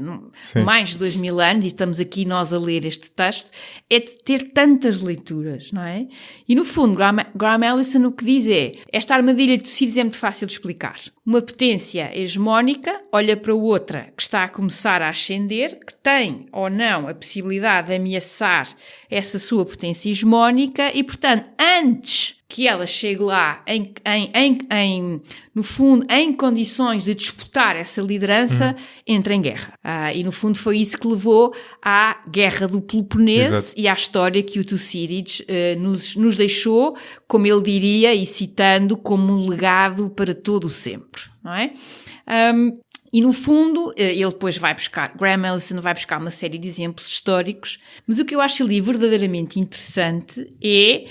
mais de 2000 anos, e estamos aqui nós a ler este texto, é de ter tantas leituras, não é? E no fundo, Graham Allison o que diz é, esta armadilha de Tucídides é muito fácil de explicar. Uma potência hegemónica olha para outra que está a começar a ascender, que tem ou não a possibilidade de ameaçar essa sua potência hegemónica e, portanto, antes que ela chegue lá no fundo, em condições de disputar essa liderança, entra em guerra. E no fundo foi isso que levou à Guerra do Peloponeso e à história que o Tucídides nos deixou, como ele diria, e citando, como um legado para todo o sempre, não é? E no fundo, ele depois Graham Allison vai buscar uma série de exemplos históricos, mas o que eu acho ali verdadeiramente interessante é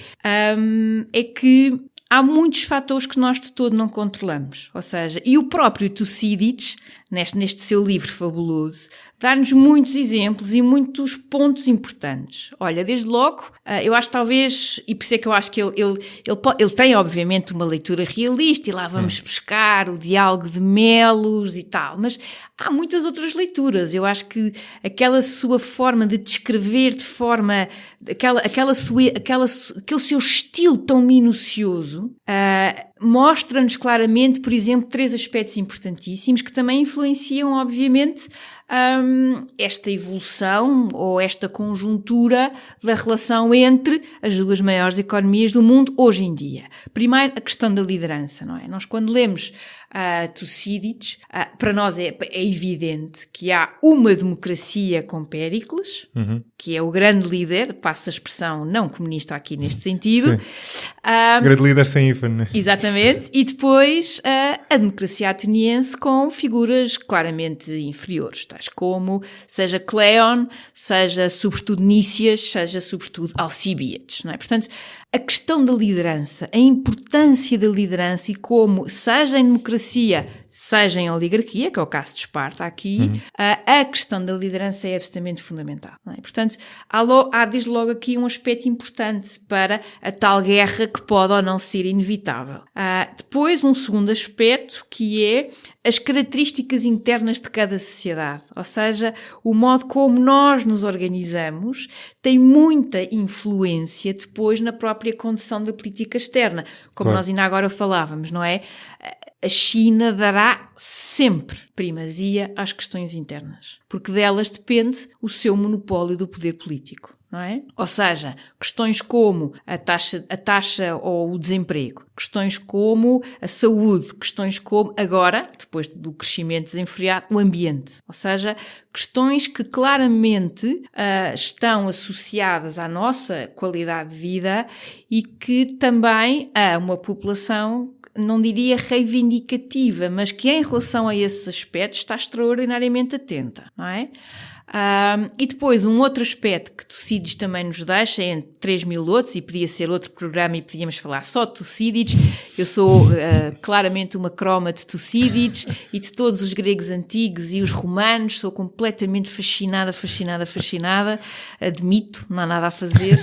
que há muitos fatores que nós de todo não controlamos. Ou seja, e o próprio Tucídides, neste seu livro fabuloso, dá-nos muitos exemplos e muitos pontos importantes. Olha, desde logo, eu acho talvez, e por isso é que eu acho que ele tem obviamente uma leitura realista, e lá vamos buscar o diálogo de Melos e tal, mas há muitas outras leituras. Eu acho que aquela sua forma de descrever de forma, aquele seu estilo tão minucioso, mostra-nos claramente, por exemplo, 3 aspectos importantíssimos que também influenciam, obviamente, esta evolução ou esta conjuntura da relação entre as 2 maiores economias do mundo hoje em dia. Primeiro, a questão da liderança, não é? Nós, quando lemos Tucídides, para nós é evidente que há uma democracia com Péricles, que é o grande líder, passa a expressão não comunista aqui neste sentido. Grande líder sem hífen, né? Exatamente. E depois a democracia ateniense com figuras claramente inferiores, tais como seja Cleon, seja sobretudo Nícias, seja sobretudo Alcibíades, não é? Portanto, a questão da liderança, a importância da liderança e como, seja em democracia, seja em oligarquia, que é o caso de Esparta aqui, a questão da liderança é absolutamente fundamental, não é? Portanto, há desde logo aqui um aspecto importante para a tal guerra que pode ou não ser inevitável. Depois, um segundo aspecto, que é as características internas de cada sociedade, ou seja, o modo como nós nos organizamos tem muita influência depois na própria condução da política externa, como nós ainda agora falávamos, não é? A China dará sempre primazia às questões internas, porque delas depende o seu monopólio do poder político, não é? Ou seja, questões como a taxa ou o desemprego, questões como a saúde, questões como, agora, depois do crescimento desenfreado, o ambiente. Ou seja, questões que claramente estão associadas à nossa qualidade de vida e que também a uma população, não diria reivindicativa, mas que em relação a esses aspectos está extraordinariamente atenta, não é? E depois um outro aspecto que Tucídides também nos deixa, entre 3.000 outros, e podia ser outro programa e podíamos falar só de Tucídides. Eu sou claramente uma croma de Tucídides e de todos os gregos antigos e os romanos, sou completamente fascinada, admito, não há nada a fazer,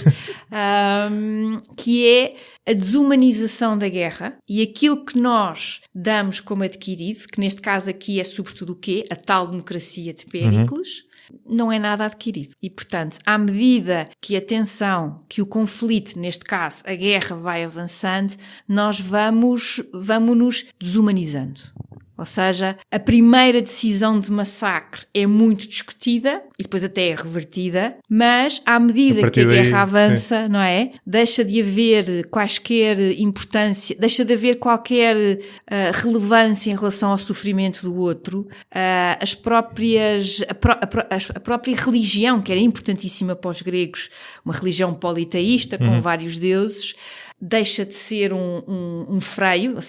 que é a desumanização da guerra e aquilo que nós damos como adquirido, que neste caso aqui é sobretudo o quê? A tal democracia de Péricles, não é nada adquirido. E, portanto, à medida que a tensão, que o conflito, neste caso, a guerra vai avançando, nós vamos-nos desumanizando. Ou seja, a primeira decisão de massacre é muito discutida e depois até é revertida, mas à medida que a guerra avança, não é? Deixa de haver quaisquer importância, deixa de haver qualquer relevância em relação ao sofrimento do outro. A própria religião, que era importantíssima para os gregos, uma religião politeísta com vários deuses, deixa de ser um freio,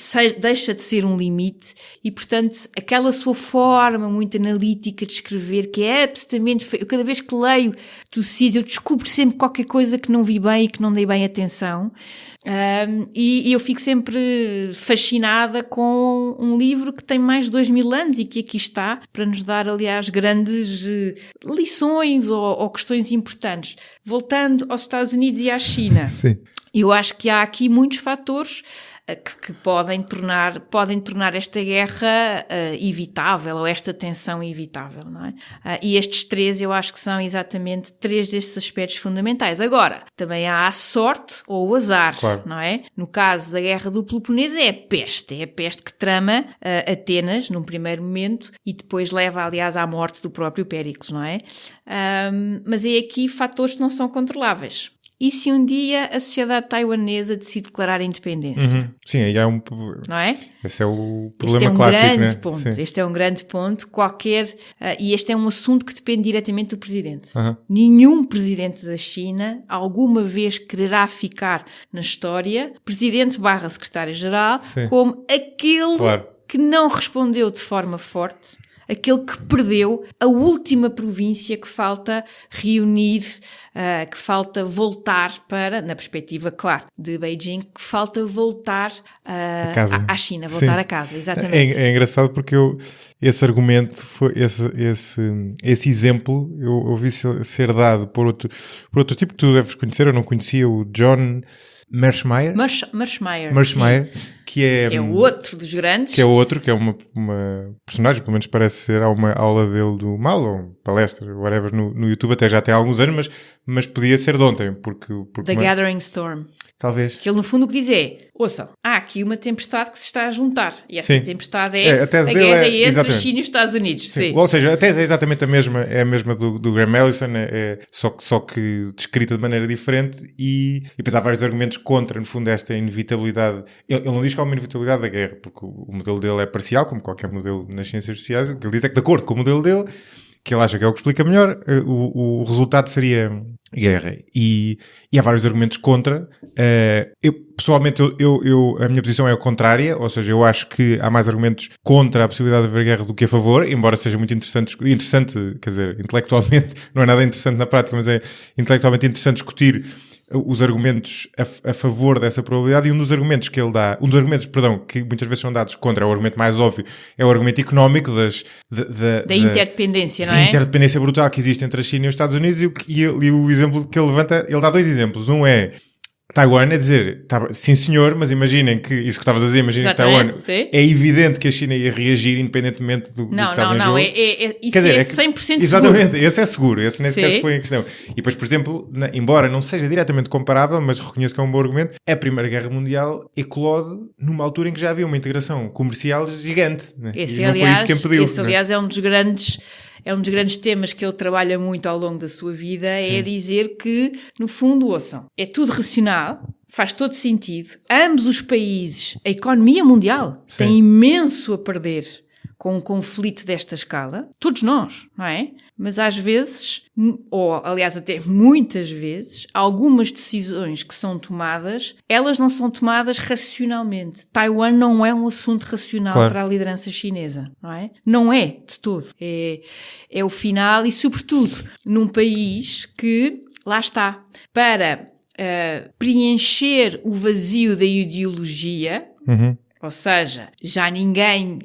deixa de ser um limite e, portanto, aquela sua forma muito analítica de escrever, que é absolutamente... Eu cada vez que leio Tucídides, eu descubro sempre qualquer coisa que não vi bem e que não dei bem atenção. E eu fico sempre fascinada com um livro que tem mais de 2.000 anos e que aqui está para nos dar, aliás, grandes lições ou questões importantes. Voltando aos Estados Unidos e à China, eu acho que há aqui muitos fatores que podem tornar esta guerra evitável, ou esta tensão evitável, não é? E estes 3 eu acho que são exatamente 3 destes aspectos fundamentais. Agora, também há a sorte ou o azar, não é? No caso da Guerra do Peloponeso é a peste que trama Atenas num primeiro momento e depois leva, aliás, à morte do próprio Péricles, não é? Mas é aqui fatores que não são controláveis. e se um dia a sociedade taiwanesa decide declarar a independência? Sim, aí há não é? Esse é o problema clássico, grande ponto. Este é um grande ponto. E este é um assunto que depende diretamente do presidente. Nenhum presidente da China alguma vez quererá ficar na história, presidente / secretário-geral, como aquele que não respondeu de forma forte, aquele que perdeu a última província que falta reunir, que falta voltar para, na perspectiva, claro, de Beijing, que falta voltar à China, voltar a casa, exatamente. É engraçado porque esse argumento, esse exemplo, eu ouvi ser dado por outro tipo que tu deves conhecer, eu não conhecia, o John Mearsheimer, que é o outro dos grandes. Que é uma personagem, pelo menos parece ser, há uma aula dele do mal, ou palestra, whatever, no YouTube, até já tem alguns anos, mas podia ser de ontem, porque Gathering Storm. Talvez. Que ele, no fundo, o que diz é, ouçam, há aqui uma tempestade que se está a juntar. E essa tempestade é a guerra entre a China e os Estados Unidos. Sim. Ou seja, a tese é exatamente a mesma, é a mesma do Graham Allison, só que descrita de maneira diferente e depois há vários argumentos contra, no fundo, esta inevitabilidade. Ele não diz que há uma inevitabilidade da guerra, porque o modelo dele é parcial, como qualquer modelo nas ciências sociais. O que ele diz é que, de acordo com o modelo dele, que ele acha que é o que explica melhor, o resultado seria guerra. E há vários argumentos contra. Pessoalmente, a minha posição é a contrária, ou seja, eu acho que há mais argumentos contra a possibilidade de haver guerra do que a favor, embora seja muito interessante, quer dizer, intelectualmente, não é nada interessante na prática, mas é intelectualmente interessante discutir os argumentos a favor dessa probabilidade, e um dos argumentos que muitas vezes são dados contra, é o argumento mais óbvio, é o argumento económico da interdependência, não é? Da interdependência brutal que existe entre a China e os Estados Unidos, e o exemplo que ele levanta, ele dá dois exemplos. Um é Taiwan, é dizer, sim senhor, mas imaginem que, isso que estavas a dizer, imaginem que Taiwan, é evidente que a China ia reagir independentemente do que estava em jogo. Isso é 100% seguro. Exatamente, esse é seguro, esse nem sequer se põe em questão. E depois, por exemplo, embora não seja diretamente comparável, mas reconheço que é um bom argumento, a Primeira Guerra Mundial eclode numa altura em que já havia uma integração comercial gigante. Né? Esse, aliás, é um dos grandes temas que ele trabalha muito ao longo da sua vida, é dizer que, no fundo, ouçam, é tudo racional, faz todo sentido. Ambos os países, a economia mundial tem imenso a perder com um conflito desta escala. Todos nós, não é? Mas às vezes, ou aliás até muitas vezes, algumas decisões que são tomadas, elas não são tomadas racionalmente. Taiwan não é um assunto racional para a liderança chinesa, não é? Não é de todo. É o final e, sobretudo, num país que, lá está, para preencher o vazio da ideologia... Ou seja, já ninguém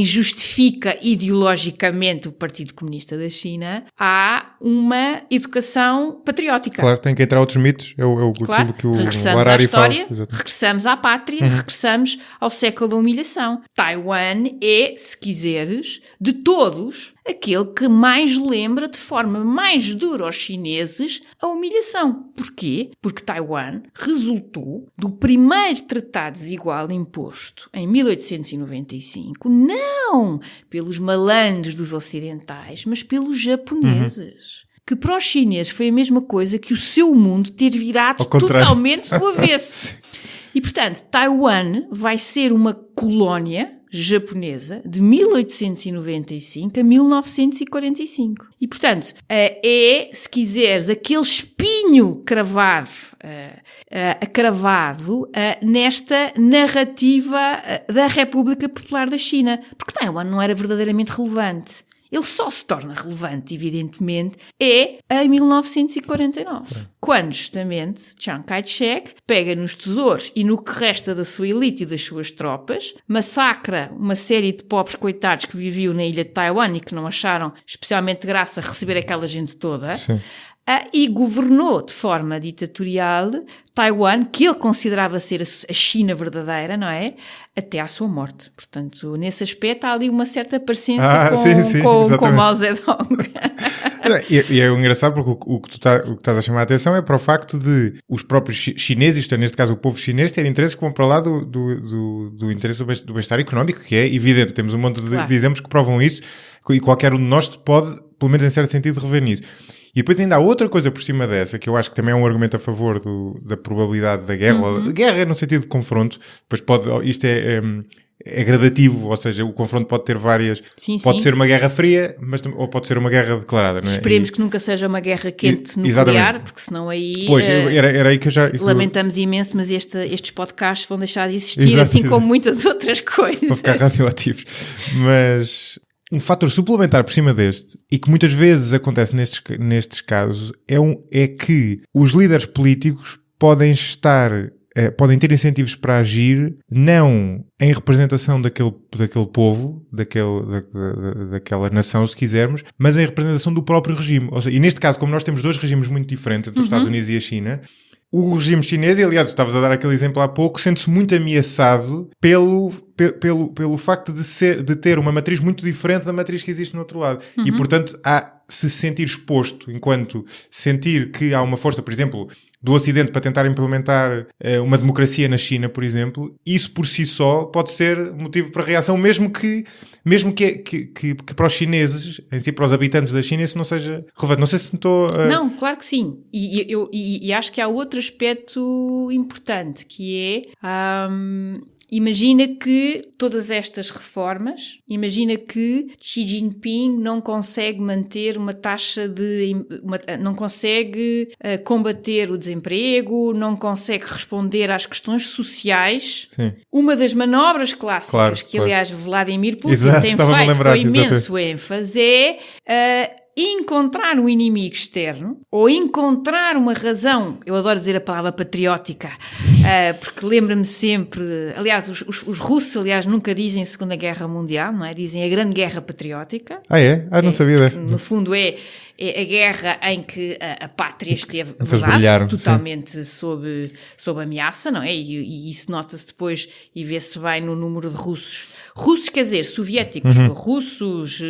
justifica ideologicamente o Partido Comunista da China, há uma educação patriótica. Claro, tem que entrar outros mitos, aquilo que o Harari fala. Regressamos à pátria, regressamos ao século da humilhação. Taiwan é, se quiseres, de todos, aquele que mais lembra de forma mais dura aos chineses a humilhação. Porquê? Porque Taiwan resultou do primeiro tratado desigual imposto em 1895, não pelos malandros dos ocidentais, mas pelos japoneses. Que para os chineses foi a mesma coisa que o seu mundo ter virado totalmente do avesso. E, portanto, Taiwan vai ser uma colónia japonesa de 1895 a 1945. E, portanto, se quiseres, aquele espinho cravado nesta narrativa da República Popular da China. Porque Taiwan não era verdadeiramente relevante. Ele só se torna relevante, evidentemente, em 1949. Quando, justamente, Chiang Kai-shek pega nos tesouros e no que resta da sua elite e das suas tropas, massacra uma série de pobres coitados que viviam na ilha de Taiwan e que não acharam especialmente graça receber aquela gente toda. E governou de forma ditatorial Taiwan, que ele considerava ser a China verdadeira, não é? Até à sua morte. Portanto, nesse aspecto há ali uma certa parecência com Mao Zedong. E é engraçado porque o que tu estás a chamar a atenção é para o facto de os próprios chineses, isto é, neste caso o povo chinês, terem interesses que vão para lá do interesse do bem-estar económico, que é evidente. Temos um monte de exemplos que provam isso e qualquer um de nós pode, pelo menos em certo sentido, rever nisso. E depois ainda há outra coisa por cima dessa, que eu acho que também é um argumento a favor da probabilidade da guerra, ou de guerra no sentido de confronto. Depois isto é gradativo, ou seja, o confronto pode ter várias... Pode ser uma guerra fria, ou pode ser uma guerra declarada, não é? Esperemos que nunca seja uma guerra quente nuclear, exatamente. porque senão aí... Pois, era aí que eu já... Lamentamos imenso, mas estes podcasts vão deixar de existir, assim como muitas outras coisas. Vão ficar radioativos. Mas... um fator suplementar por cima deste, e que muitas vezes acontece nestes casos, é que os líderes políticos podem ter incentivos para agir não em representação daquele povo, daquela nação, se quisermos, mas em representação do próprio regime. Ou seja, e neste caso, como nós temos dois regimes muito diferentes entre os Estados Unidos e a China, o regime chinês, e aliás, tu estavas a dar aquele exemplo há pouco, sente-se muito ameaçado pelo facto de ter uma matriz muito diferente da matriz que existe no outro lado. E, portanto, se sentir exposto, enquanto sentir que há uma força, por exemplo, do Ocidente para tentar implementar uma democracia na China, por exemplo, isso por si só pode ser motivo para reação, mesmo que para os chineses, em si, para os habitantes da China, isso não seja relevante. Não sei se me estou... Não, claro que sim. E acho que há outro aspecto importante, que é... imagina que todas estas reformas, imagina que Xi Jinping não consegue manter uma taxa não consegue combater o desemprego, não consegue responder às questões sociais. Sim. Uma das manobras clássicas aliás, Vladimir Putin tem feito com imenso ênfase é... encontrar um inimigo externo ou encontrar uma razão, eu adoro dizer a palavra patriótica, porque lembra-me sempre, aliás, os russos, aliás, nunca dizem Segunda Guerra Mundial, não é? Dizem a Grande Guerra Patriótica. Ah, é? Não sabia dessa. No fundo é a guerra em que a pátria esteve totalmente sob ameaça, não é? E isso nota-se depois e vê-se bem no número de russos, quer dizer, soviéticos, russos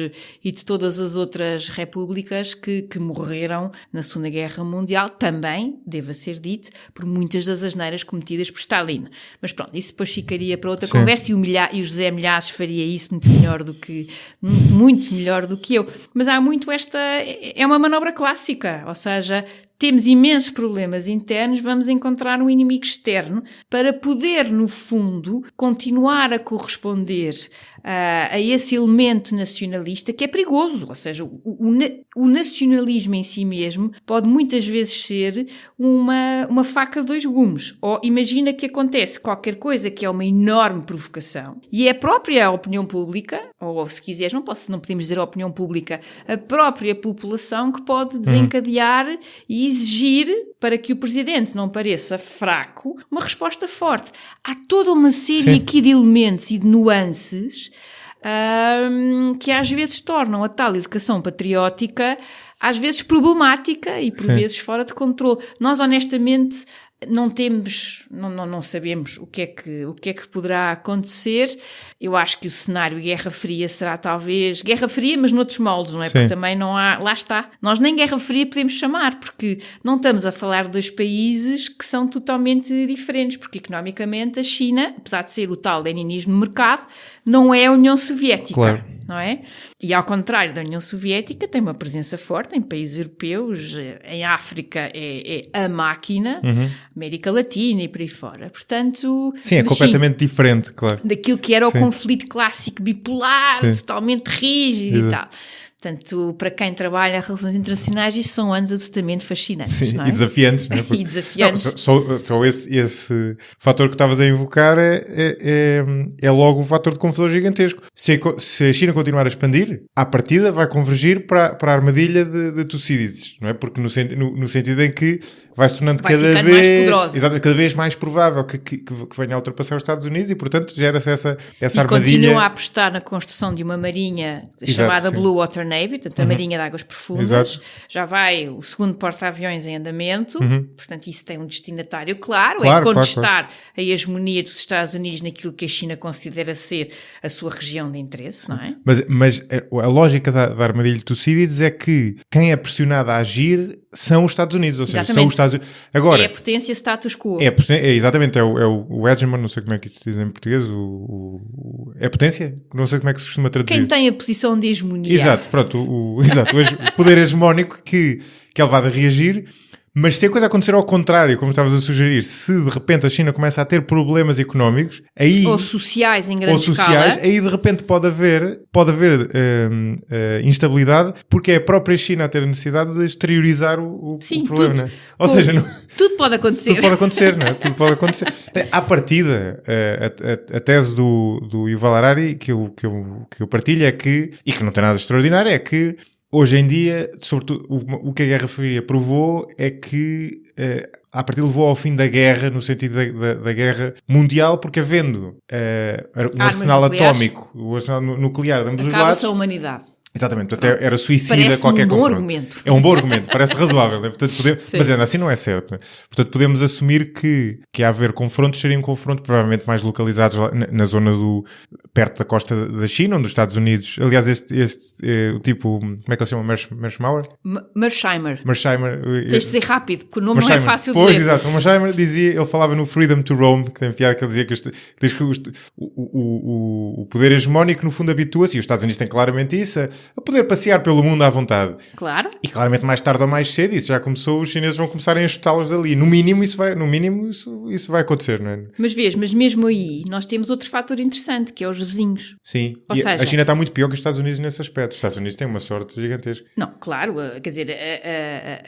e de todas as outras repúblicas que morreram na Segunda Guerra Mundial, também, deva ser dito, por muitas das asneiras cometidas por Stalin. Mas pronto, isso depois ficaria para outra conversa, e o José Milhazes faria isso muito melhor do que eu. Mas há muito é uma manobra clássica, ou seja, temos imensos problemas internos, vamos encontrar um inimigo externo para poder, no fundo, continuar a corresponder a esse elemento nacionalista que é perigoso. Ou seja, o nacionalismo em si mesmo pode muitas vezes ser uma faca de dois gumes. Ou imagina que acontece qualquer coisa que é uma enorme provocação e é a própria opinião pública, ou se quiseres, não podemos dizer a opinião pública, a própria população que pode desencadear e exigir, para que o presidente não pareça fraco, uma resposta forte. Há toda uma série aqui de elementos e de nuances que às vezes tornam a tal educação patriótica às vezes problemática e por vezes fora de controle. Nós honestamente não sabemos o que é que poderá acontecer. Eu acho que o cenário Guerra Fria será talvez Guerra Fria, mas noutros moldes, não é? Porque também não há, lá está, nós nem Guerra Fria podemos chamar, porque não estamos a falar de dois países que são totalmente diferentes, porque economicamente a China, apesar de ser o tal leninismo de mercado, não é a União Soviética. Claro. Não é? E ao contrário da União Soviética, tem uma presença forte em países europeus, em África é a máquina, América Latina e por aí fora. Portanto... Sim, é completamente diferente, claro. Daquilo que era o conflito clássico bipolar, totalmente rígido e tal. Portanto, para quem trabalha em relações internacionais, isto são anos absolutamente fascinantes. Sim, não é? E desafiantes. Não é? E desafiantes. Não, só esse fator que estavas a invocar é logo um fator de confusão gigantesco. Se a China continuar a expandir, à partida vai convergir para a armadilha de Tucídides, não é? Porque no sentido em que vai se tornando cada vez mais provável que venha a ultrapassar os Estados Unidos e, portanto, gera-se essa armadilha. E continua a apostar na construção de uma marinha chamada Blue Water Navy, portanto, a Marinha de Águas Profundas. Exato. Já vai o segundo porta-aviões em andamento, portanto, isso tem um destinatário claro, é contestar a hegemonia dos Estados Unidos naquilo que a China considera ser a sua região de interesse, não é? Mas a lógica da armadilha de Tucídides é que quem é pressionado a agir são os Estados Unidos, ou seja, são os Estados Unidos. Agora, é a potência status quo. Exatamente, é o hegemon, não sei como é que se diz em português, É potência? Não sei como é que se costuma traduzir. Quem tem a posição de hegemonia. Exato, pronto. O poder hegemónico que é levado a reagir. Mas se a coisa acontecer ao contrário, como estavas a sugerir, se de repente a China começa a ter problemas económicos, aí... Ou sociais em grande escala. Aí de repente pode haver instabilidade, porque é a própria China a ter a necessidade de exteriorizar o problema, tudo, não é? Ou seja... Tudo pode acontecer. Tudo pode acontecer, não é? Tudo pode acontecer. À partida, a tese do Yuval Harari que eu partilho é que, e que não tem nada de extraordinário, é que hoje em dia, sobretudo, o que a Guerra Fria provou é que a partir levou ao fim da guerra, no sentido da guerra mundial, porque havendo um arsenal atómico, o arsenal nuclear de ambos os lados... Acaba-se a humanidade. Exatamente, até era suicida parece qualquer confronto. Parece um bom argumento. É um bom argumento, parece razoável. Né? Portanto, mas ainda assim não é certo. Né? Portanto, podemos assumir que a haver confrontos seriam confrontos provavelmente mais localizados na zona perto da costa da China, onde os Estados Unidos... Aliás, o tipo... Como é que ele se chama? Mearsheimer. Tens de dizer rápido, porque o nome não é fácil de ler. Pois, exato. O Mearsheimer ele falava no Freedom to Roam, que tem piada que ele dizia que o poder hegemónico, no fundo, habitua-se, e os Estados Unidos têm claramente isso, a poder passear pelo mundo à vontade. Claro. E claramente mais tarde ou mais cedo isso já começou, os chineses vão começarem a chutá-los dali. No mínimo isso vai acontecer, não é? Mas mesmo aí nós temos outro fator interessante, que é os vizinhos. Sim. A China está muito pior que os Estados Unidos nesse aspecto. Os Estados Unidos têm uma sorte gigantesca. Não, claro, quer dizer,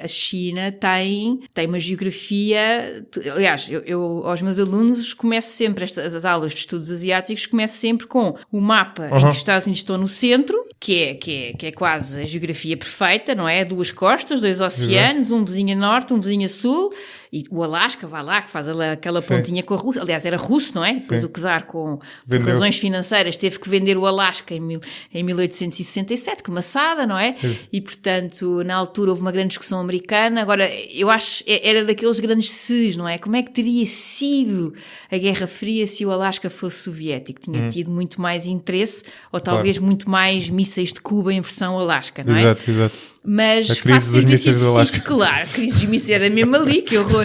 a China tem uma geografia... Aliás, eu aos meus alunos começo sempre, as aulas de estudos asiáticos, começo sempre com o mapa em que os Estados Unidos estão no centro, que é quase a geografia perfeita, não é? Duas costas, dois oceanos, exato. Um vizinho a norte, um vizinho a sul, e o Alasca, vai lá, que faz aquela pontinha com a Rússia. Aliás, era russo, não é? Depois o czar, por razões financeiras, teve que vender o Alasca em 1867, que maçada, não é? Sim. E, portanto, na altura houve uma grande discussão americana. Agora, eu acho, era daqueles grandes ses, não é? Como é que teria sido a Guerra Fria se o Alasca fosse soviético? Tinha tido muito mais interesse, ou talvez muito mais mísseis de Cuba em versão Alasca, não é? Exato. Mas a crise dos mísseis do Alasca. Claro, a crise dos mísseis era mesmo ali, que horror.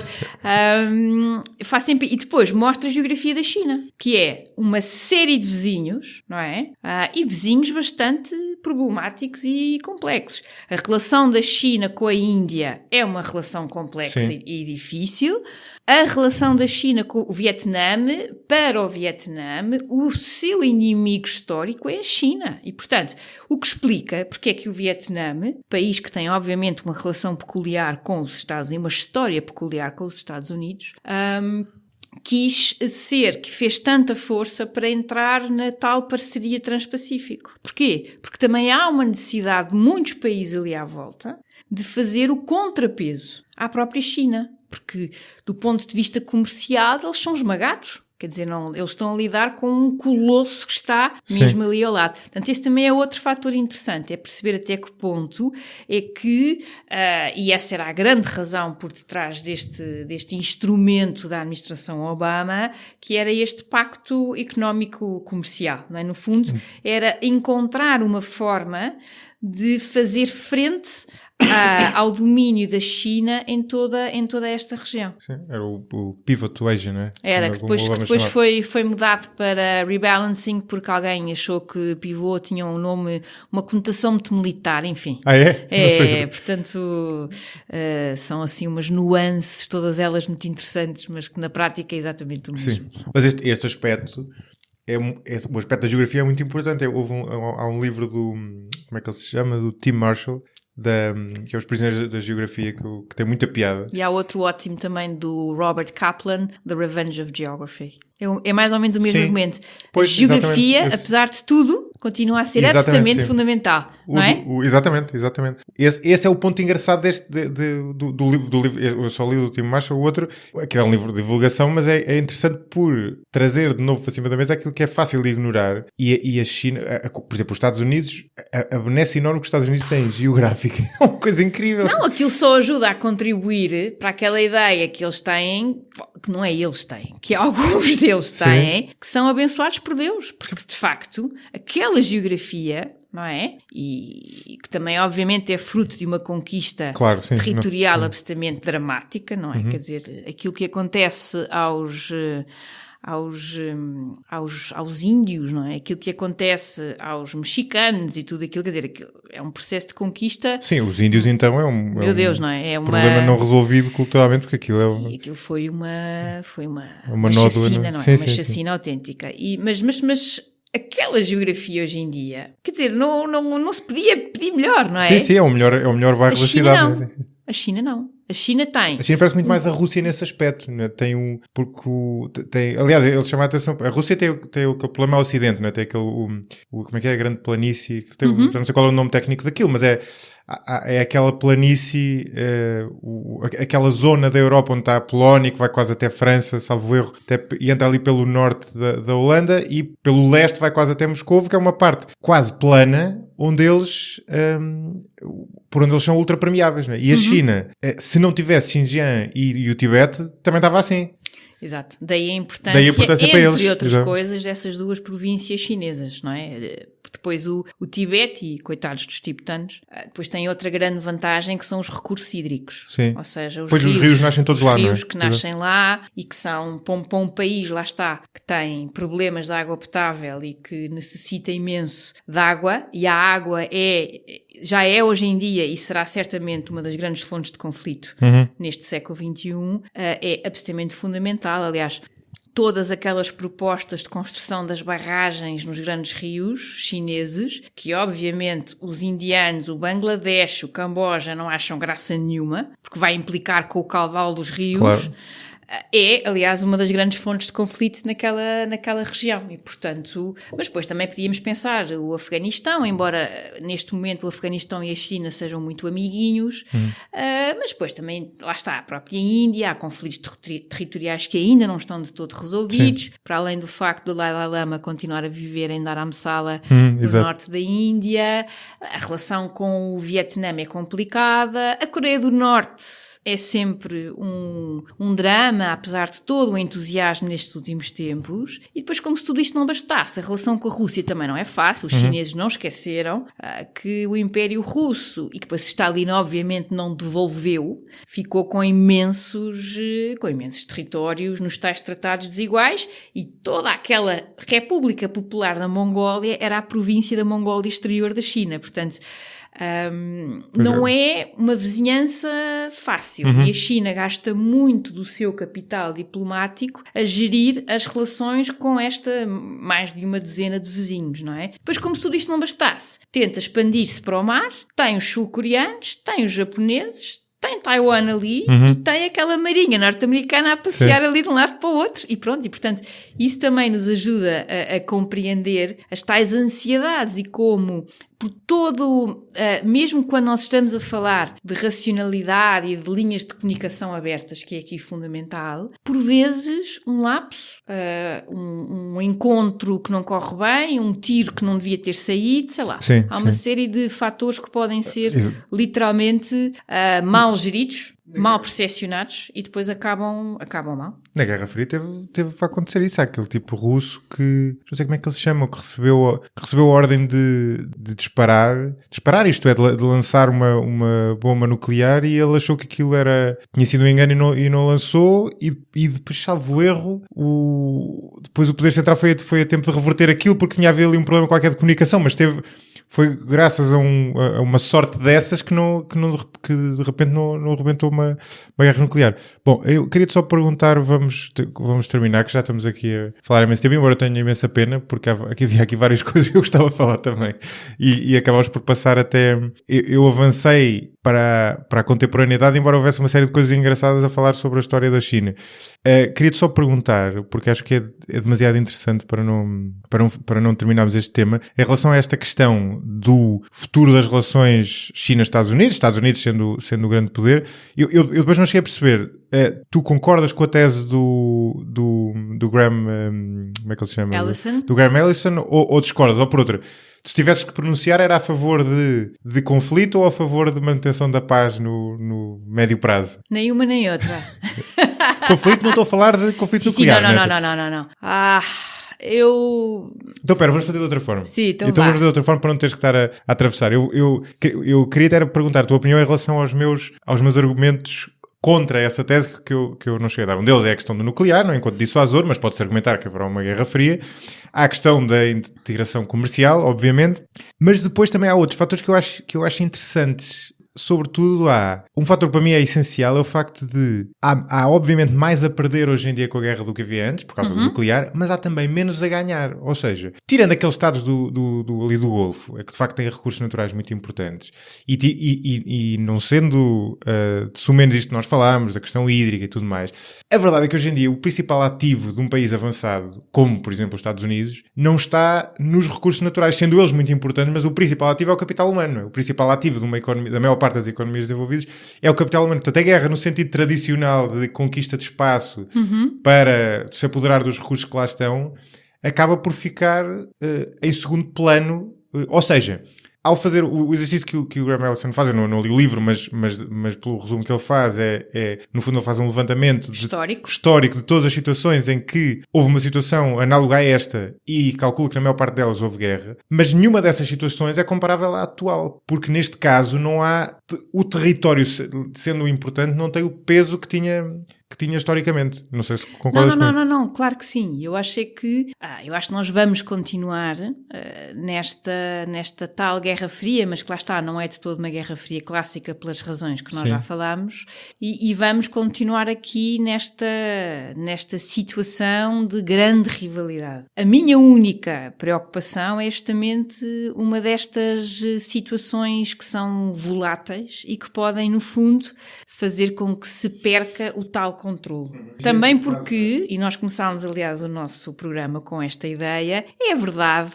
Faz sempre, e depois mostra a geografia da China, que é uma série de vizinhos, não é? E vizinhos bastante problemáticos e complexos. A relação da China com a Índia é uma relação complexa e difícil. A relação da China com o Vietnã, para o Vietnã, o seu inimigo histórico é a China. E, portanto, o que explica porque é que o Vietnã, país que tem, obviamente, uma relação peculiar com os Estados Unidos, uma história peculiar com os Estados Unidos, que fez tanta força para entrar na tal parceria Transpacífico. Porquê? Porque também há uma necessidade de muitos países ali à volta de fazer o contrapeso à própria China. Porque, do ponto de vista comercial, eles são esmagados. Quer dizer, eles estão a lidar com um colosso que está mesmo ali ao lado. Portanto, esse também é outro fator interessante, é perceber até que ponto é que, e essa era a grande razão por detrás deste instrumento da administração Obama, que era este pacto económico-comercial. Não é? No fundo, era encontrar uma forma de fazer frente ao domínio da China em toda essa região. Sim, era o pivot to Asia, não é? Era, que depois foi mudado para rebalancing porque alguém achou que pivô tinha um nome, uma conotação muito militar, enfim. Ah, é? É, portanto, são assim umas nuances, todas elas muito interessantes, mas que na prática é exatamente o mesmo. Sim, mas este aspecto... o aspecto da geografia é muito importante. Há um livro como é que ele se chama? Do Tim Marshall, que é Os Prisioneiros da Geografia, que tem muita piada. E há outro ótimo também do Robert Kaplan, The Revenge of Geography. É mais ou menos o mesmo argumento. Pois, a geografia, apesar de tudo, continua a ser absolutamente fundamental, não é? Exatamente. Esse é o ponto engraçado do livro. Eu só li o do Tim Marshall, o outro, que é um livro de divulgação, mas é interessante por trazer de novo para cima da mesa aquilo que é fácil de ignorar. E a China, por exemplo, os Estados Unidos, a benesse enorme que os Estados Unidos têm geográfica. É uma coisa incrível. Não, aquilo só ajuda a contribuir para aquela ideia que eles têm, que não é eles têm, que alguns deles têm, que são abençoados por Deus, porque de facto aquela geografia, não é? E que também obviamente é fruto de uma conquista territorial absolutamente dramática, não é? Quer dizer, aquilo que acontece aos índios, não é? Aquilo que acontece aos mexicanos e tudo aquilo, quer dizer, aquilo é um processo de conquista. Sim, os índios então Meu Deus, não é? É um problema não resolvido culturalmente, porque aquilo sim, aquilo foi uma chacina, não é? Sim, uma chacina autêntica. Mas aquela geografia hoje em dia, quer dizer, não se podia pedir melhor, não é? Sim, é o melhor bairro da cidade. Não. A China não. A China tem. A China parece muito mais a Rússia nesse aspecto, né? Aliás, ele chama a atenção. A Rússia tem aquele problema ao Ocidente, né? Tem aquele, como é que é? A grande planície. Já não sei qual é o nome técnico daquilo, mas é aquela planície, aquela zona da Europa onde está a Polónia, que vai quase até França, salvo erro, e entra ali pelo norte da Holanda, e pelo leste vai quase até Moscovo, que é uma parte quase plana, onde eles são ultra permeáveis, né? E a China, se não tivesse Xinjiang e o Tibete, também estava assim. Exato. Daí a importância para eles. Entre outras coisas, dessas duas províncias chinesas, não é? Depois o Tibete, e coitados dos tibetanos, depois tem outra grande vantagem, que são os recursos hídricos. Sim. Ou seja, os rios nascem todos lá, não é? Os rios que nascem lá e que são, para um país, lá está, que tem problemas de água potável e que necessita imenso de água, e a água já é hoje em dia, e será certamente uma das grandes fontes de conflito neste século XXI, é absolutamente fundamental. Aliás, todas aquelas propostas de construção das barragens nos grandes rios chineses, que obviamente os indianos, o Bangladesh, o Camboja não acham graça nenhuma, porque vai implicar com o caudal dos rios. Claro. É, aliás, uma das grandes fontes de conflito naquela região e, portanto, mas depois também podíamos pensar o Afeganistão, embora neste momento o Afeganistão e a China sejam muito amiguinhos, mas depois também, lá está, a própria Índia, há conflitos territoriais que ainda não estão de todo resolvidos, para além do facto do Dalai Lama continuar a viver em Dharamsala, no norte da Índia, a relação com o Vietnã é complicada, a Coreia do Norte é sempre um drama, apesar de todo o entusiasmo nestes últimos tempos. E depois, como se tudo isto não bastasse, a relação com a Rússia também não é fácil. Os chineses não esqueceram que o Império Russo, e que depois Stalin obviamente não devolveu, ficou com imensos territórios nos tais tratados desiguais, e toda aquela República Popular da Mongólia era a província da Mongólia exterior da China. Portanto, não é uma vizinhança fácil, e a China gasta muito do seu capital diplomático a gerir as relações com esta mais de uma dezena de vizinhos, não é? Depois, como se tudo isto não bastasse, tenta expandir-se para o mar, tem os sul-coreanos, tem os japoneses, tem Taiwan ali e tem aquela marinha norte-americana a passear ali de um lado para o outro, e pronto, e portanto isso também nos ajuda a compreender as tais ansiedades, e como por todo, mesmo quando nós estamos a falar de racionalidade e de linhas de comunicação abertas, que é aqui fundamental, por vezes um lapso, um encontro que não corre bem, um tiro que não devia ter saído, sei lá. Há uma série de fatores que podem ser literalmente mal geridos, mal percepcionados, e depois acabam mal. Na Guerra Fria teve para acontecer isso. Há aquele tipo russo que, não sei como é que ele se chama, que recebeu a ordem de disparar, isto é, de lançar uma bomba nuclear, e ele achou que aquilo tinha sido um engano e não lançou, e depois, salvo erro, depois o Poder Central foi a tempo de reverter aquilo, porque tinha havido ali um problema qualquer de comunicação, mas foi graças a uma sorte dessas que de repente não arrebentou uma guerra nuclear. Bom, eu queria-te só perguntar, vamos terminar, que já estamos aqui a falar imenso tempo, embora tenha imensa pena, porque havia aqui várias coisas que eu gostava de falar também, e acabámos por passar até... Eu avancei para a contemporaneidade, embora houvesse uma série de coisas engraçadas a falar sobre a história da China. Queria-te só perguntar, porque acho que é demasiado interessante para não terminarmos este tema, em relação a esta questão do futuro das relações China-Estados Unidos sendo o grande poder. Eu depois não cheguei a perceber, tu concordas com a tese do Graham, como é que ele se chama? Allison? Do Graham Allison, ou discordas? Ou por outra, se tivesses que pronunciar, era a favor de conflito ou a favor de manutenção da paz no médio prazo? Nem uma nem outra. Conflito, não estou a falar de conflito nuclear. Não. Então, pera, vamos fazer de outra forma. Sim, então vamos fazer de outra forma para não teres que estar a atravessar. Eu queria perguntar a tua opinião em relação aos meus argumentos contra essa tese que eu não cheguei a dar. Um deles é a questão do nuclear, não enquanto dissuasor, mas pode-se argumentar que haverá uma guerra fria. Há a questão da integração comercial, obviamente, mas depois também há outros fatores que eu acho interessantes. Sobretudo há um fator que para mim é essencial, é o facto de há obviamente mais a perder hoje em dia com a guerra do que havia antes, por causa do nuclear, mas há também menos a ganhar. Ou seja, tirando aqueles estados ali do Golfo, é que de facto têm recursos naturais muito importantes, e não sendo de sumenos isto que nós falámos, da questão hídrica e tudo mais, a verdade é que hoje em dia o principal ativo de um país avançado, como por exemplo os Estados Unidos, não está nos recursos naturais, sendo eles muito importantes, mas o principal ativo é o capital humano. O principal ativo de uma economia, da maior parte das economias desenvolvidas, é o capital humano. Portanto, a guerra no sentido tradicional de conquista de espaço para se apoderar dos recursos que lá estão, acaba por ficar em segundo plano. Ou seja, ao fazer o exercício que o Graham Allison faz, eu não li o livro, mas pelo resumo que ele faz, no fundo ele faz um levantamento histórico de todas as situações em que houve uma situação análoga a esta e calcula que na maior parte delas houve guerra, mas nenhuma dessas situações é comparável à atual, porque neste caso não há, o território sendo importante não tem o peso que tinha historicamente. Não sei se concordas comigo. Não, claro que sim. Eu acho que nós vamos continuar nesta tal Guerra Fria, mas que lá está, não é de toda uma Guerra Fria clássica pelas razões que nós já falámos, e vamos continuar aqui nesta situação de grande rivalidade. A minha única preocupação é justamente uma destas situações que são voláteis e que podem, no fundo, fazer com que se perca o tal controle. Também porque, e nós começámos aliás o nosso programa com esta ideia, é verdade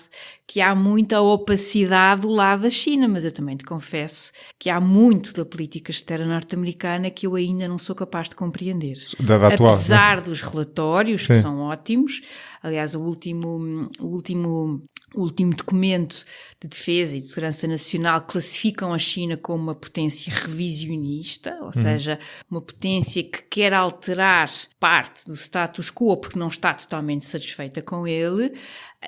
que há muita opacidade do lado da China, mas eu também te confesso que há muito da política externa norte-americana que eu ainda não sou capaz de compreender. Apesar dos relatórios, que são ótimos, aliás o último documento de defesa e de segurança nacional classificam a China como uma potência revisionista, ou seja, uma potência que quer alterar parte do status quo porque não está totalmente satisfeita com ele,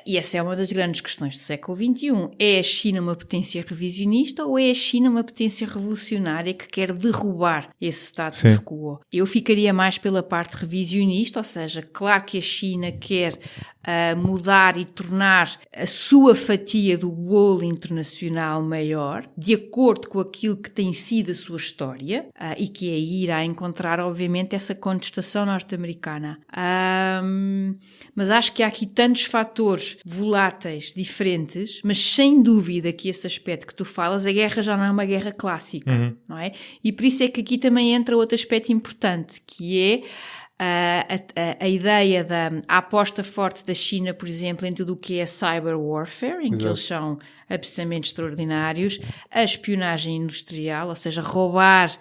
e essa é uma das grandes questões do século XXI. É a China uma potência revisionista ou é a China uma potência revolucionária que quer derrubar esse status quo? Eu ficaria mais pela parte revisionista, ou seja, claro que a China quer mudar e tornar a sua fatia do bolo internacional maior, de acordo com aquilo que tem sido a sua história, e que aí irá encontrar, obviamente, essa contestação norte-americana. Mas acho que há aqui tantos fatores voláteis, diferentes, mas sem dúvida que esse aspecto que tu falas, a guerra já não é uma guerra clássica, não é? E por isso é que aqui também entra outro aspecto importante, que é a ideia da aposta forte da China, por exemplo, em tudo o que é cyber warfare, em que eles são absolutamente extraordinários, a espionagem industrial, ou seja, roubar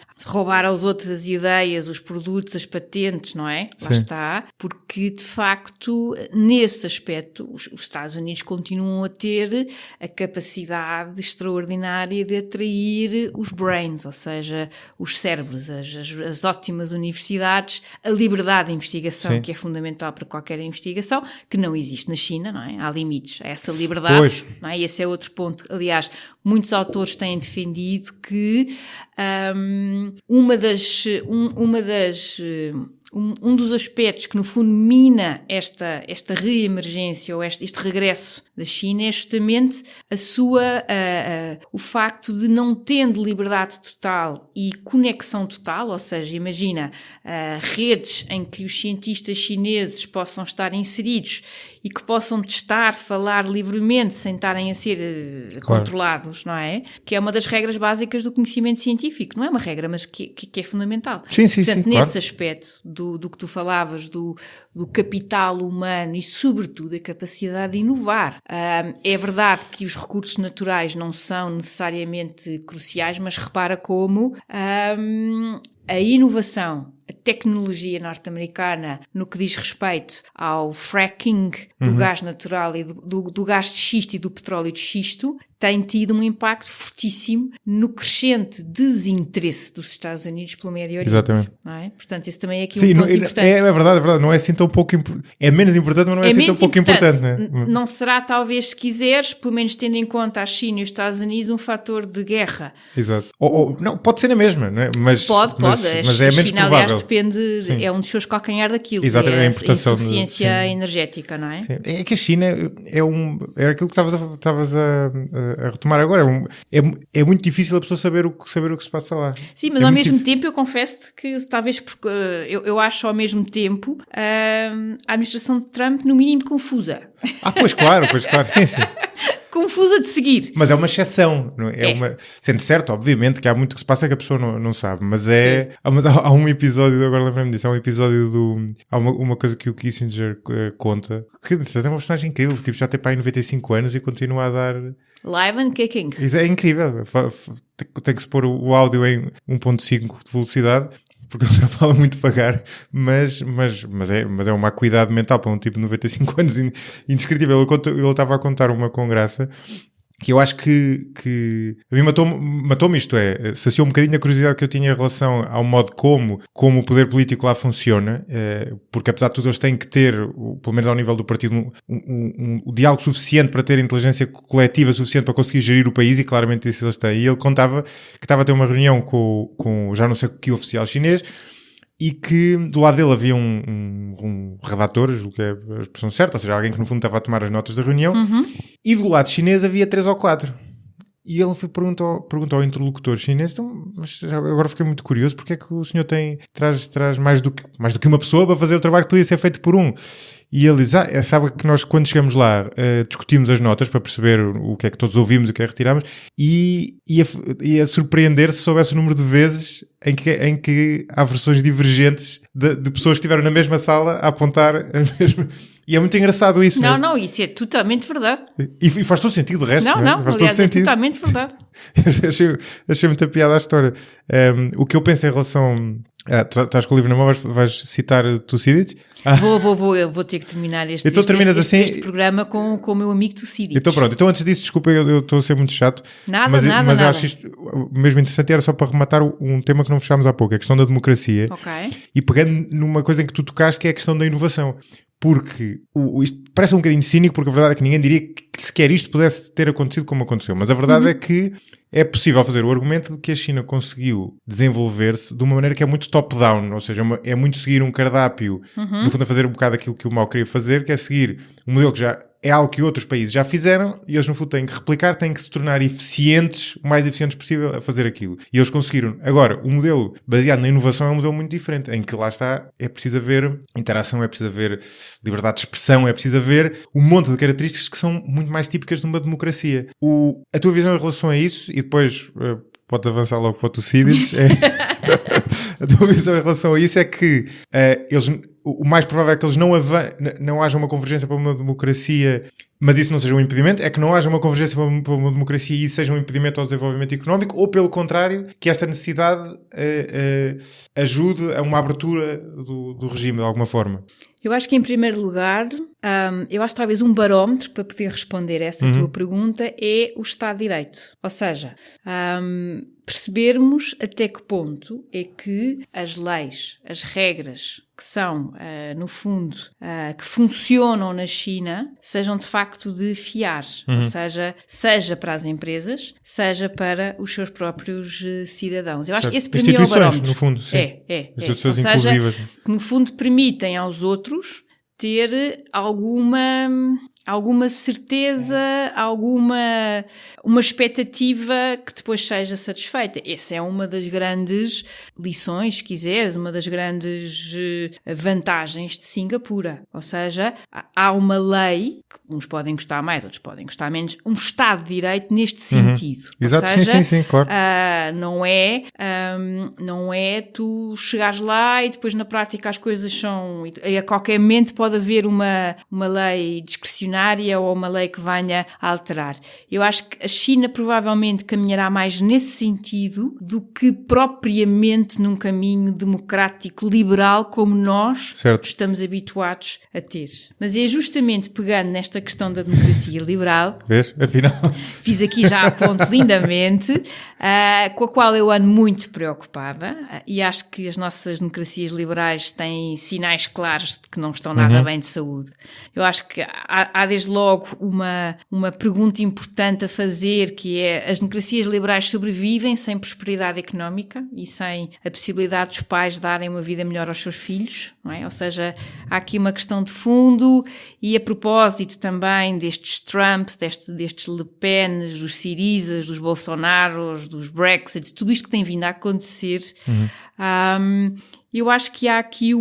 aos outros as ideias, os produtos, as patentes, não é? Lá está, porque de facto, nesse aspecto, os Estados Unidos continuam a ter a capacidade extraordinária de atrair os brains, ou seja, os cérebros, as ótimas universidades, a liberdade de investigação, que é fundamental para qualquer investigação, que não existe na China, não é? Há limites a essa liberdade, não é? E esse é outro ponto. Aliás, muitos autores têm defendido que um dos aspectos que no fundo mina esta reemergência ou este regresso da China é justamente o facto de não tendo liberdade total e conexão total, ou seja, imagina redes em que os cientistas chineses possam estar inseridos e que possam testar, falar livremente sem estarem a ser controlados, não é? Que é uma das regras básicas do conhecimento científico. Não é uma regra, mas que é fundamental. Portanto, nesse aspecto do que tu falavas, do capital humano e, sobretudo, a capacidade de inovar. É verdade que os recursos naturais não são necessariamente cruciais, mas repara como a inovação, a tecnologia norte-americana no que diz respeito ao fracking do gás natural e do gás de xisto e do petróleo de xisto tem tido um impacto fortíssimo no crescente desinteresse dos Estados Unidos pelo Médio Oriente. Exatamente. Não é? Portanto, esse também é aqui Sim, um ponto importante. É verdade, não é assim tão pouco é menos importante, mas não é assim tão pouco importante. Não será, talvez, se quiseres, pelo menos tendo em conta a China e os Estados Unidos, um fator de guerra. Exato. Não, pode ser na mesma, não é? Pode. Mas é menos China, provável. aliás, depende, Sim. é um dos seus calcanhar daquilo, exatamente, que é a importação a insuficiência energética, não é? Sim. É que a China é aquilo que estavas a retomar agora. É muito difícil a pessoa saber o que se passa lá. Sim, mas ao mesmo tempo eu confesso que talvez porque eu acho ao mesmo tempo a administração de Trump no mínimo confusa. Pois claro, sim. Confusa de seguir. Mas é uma exceção, não é? Sendo certo, obviamente, que há muito que se passa que a pessoa não sabe, mas há um episódio, agora lembrei-me disso, há um episódio há uma coisa que o Kissinger conta, que é uma personagem incrível, tipo, já tem para aí 95 anos e continua a dar... Live and kicking. Isso é incrível, tem que se pôr o áudio em 1.5 de velocidade, porque ele já fala muito devagar, mas é uma acuidade mental para um tipo de 95 anos indescritível. Ele estava a contar uma com graça, que eu acho que a mim matou-me isto, saciou um bocadinho a curiosidade que eu tinha em relação ao modo como o poder político lá funciona, porque apesar de tudo eles têm que ter, pelo menos ao nível do partido, um diálogo suficiente para ter inteligência coletiva suficiente para conseguir gerir o país, e claramente isso eles têm. E ele contava que estava a ter uma reunião com já não sei que oficial chinês, e que do lado dele havia um redator, o que é a expressão certa, ou seja, alguém que no fundo estava a tomar as notas da reunião, e do lado chinês havia 3 ou 4. E ele perguntou ao interlocutor chinês, então, mas agora fiquei muito curioso, porque é que o senhor traz mais do que uma pessoa para fazer o trabalho que podia ser feito por um? E ele diz, sabe que nós quando chegamos lá discutimos as notas para perceber o que é que todos ouvimos, o que é que retirámos, e a surpreender-se se soubesse o número de vezes em que há versões divergentes de pessoas que estiveram na mesma sala a apontar as mesmas... E é muito engraçado isso, não é? Não, isso é totalmente verdade. E faz todo sentido, de resto, não é? Faz aliás, todo sentido. É totalmente verdade. achei muita piada a história. O que eu penso em relação... estás com o livro na mão, vais citar Tucídides? Eu vou ter que terminar este programa com o meu amigo Tucídides. Então pronto, então antes disso, desculpa, eu estou a ser muito chato. Mas eu acho isto mesmo interessante, era só para rematar um tema que não fechámos há pouco, a questão da democracia. Okay. E pegando numa coisa em que tu tocaste, que é a questão da inovação. Porque isto parece um bocadinho cínico, porque a verdade é que ninguém diria que sequer isto pudesse ter acontecido como aconteceu. Mas a verdade é que é possível fazer o argumento de que a China conseguiu desenvolver-se de uma maneira que é muito top-down, ou seja, é muito seguir um cardápio, no fundo a fazer um bocado aquilo que o Mao queria fazer, que é seguir um modelo que já é algo que outros países já fizeram, e eles no fundo têm que replicar, têm que se tornar eficientes, o mais eficientes possível a fazer aquilo. E eles conseguiram. Agora, o modelo baseado na inovação é um modelo muito diferente, em que lá está, é preciso haver interação, é preciso haver liberdade de expressão, é preciso haver um monte de características que são muito mais típicas de uma democracia. A tua visão em relação a isso, e depois podes avançar logo para o Tucídides, a tua visão em relação a isso é que o mais provável é que eles não haja uma convergência para uma democracia, mas isso não seja um impedimento, é que não haja uma convergência para uma democracia e isso seja um impedimento ao desenvolvimento económico, ou pelo contrário, que esta necessidade ajude a uma abertura do regime de alguma forma. Eu acho que, em primeiro lugar, eu acho que talvez um barómetro para poder responder a essa tua pergunta é o Estado de Direito. Ou seja, percebermos até que ponto é que as leis, as regras que são, no fundo, que funcionam na China, sejam de facto de fiar. Ou seja para as empresas, seja para os seus próprios cidadãos. Eu acho que esse para mim é o barómetro. No fundo, sim. Instituições inclusivas. Que no fundo permitem aos outros ter alguma certeza, uma expectativa que depois seja satisfeita. Essa é uma das grandes lições, se quiseres, uma das grandes vantagens de Singapura. Ou seja, há uma lei, que uns podem gostar mais, outros podem gostar menos, um Estado de Direito neste sentido. Exato, ou seja, sim, claro. Não é tu chegares lá e depois na prática as coisas são... A qualquer momento pode haver uma lei discricionária revolucionária ou uma lei que venha a alterar. Eu acho que a China provavelmente caminhará mais nesse sentido do que propriamente num caminho democrático liberal como nós estamos habituados a ter. Mas é justamente pegando nesta questão da democracia liberal, vês? Afinal, fiz aqui já a ponto lindamente, com a qual eu ando muito preocupada, e acho que as nossas democracias liberais têm sinais claros de que não estão nada bem de saúde. Eu acho que há desde logo uma pergunta importante a fazer, que é: as democracias liberais sobrevivem sem prosperidade económica e sem a possibilidade dos pais darem uma vida melhor aos seus filhos, não é? Ou seja, há aqui uma questão de fundo, e a propósito também destes Trump, destes Le Pen, dos Syrizas, dos Bolsonaros, dos Brexit, tudo isto que tem vindo a acontecer, eu acho que há aqui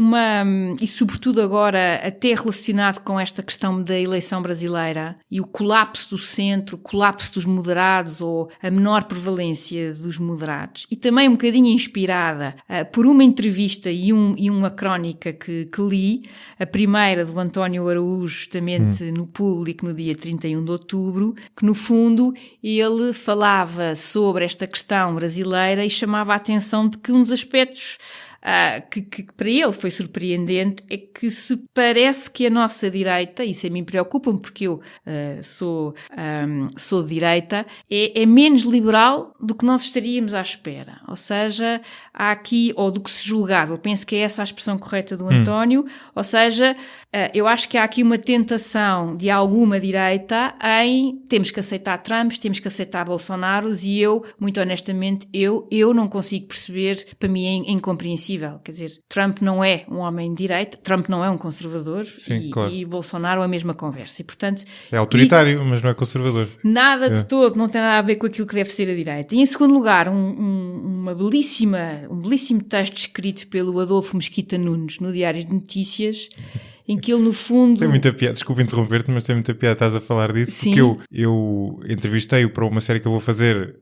e sobretudo agora até relacionado com esta questão da eleição brasileira e o colapso do centro, o colapso dos moderados ou a menor prevalência dos moderados, e também um bocadinho inspirada por uma entrevista e uma crónica que li, a primeira do António Araújo, justamente no Público no dia 31 de outubro, que no fundo ele falava sobre esta questão brasileira e chamava a atenção de que um dos aspectos que para ele foi surpreendente é que se parece que a nossa direita, isso a mim preocupa-me porque eu sou de direita, é menos liberal do que nós estaríamos à espera. Ou seja, há aqui, ou do que se julgava, eu penso que é essa a expressão correta do António, ou seja, eu acho que há aqui uma tentação de alguma direita em temos que aceitar Trump, temos que aceitar Bolsonaros, e eu, muito honestamente, eu não consigo perceber, para mim é incompreensível. Quer dizer, Trump não é um homem de direita, Trump não é um conservador. Sim, claro. E Bolsonaro é a mesma conversa. E, portanto, é autoritário, mas não é conservador. Nada de todo, não tem nada a ver com aquilo que deve ser a direita. E, em segundo lugar, um belíssimo texto escrito pelo Adolfo Mesquita Nunes no Diário de Notícias, em que ele, no fundo... Tem muita piada, desculpa interromper-te, mas tem muita piada, estás a falar disso. Sim. Porque eu entrevistei-o para uma série que eu vou fazer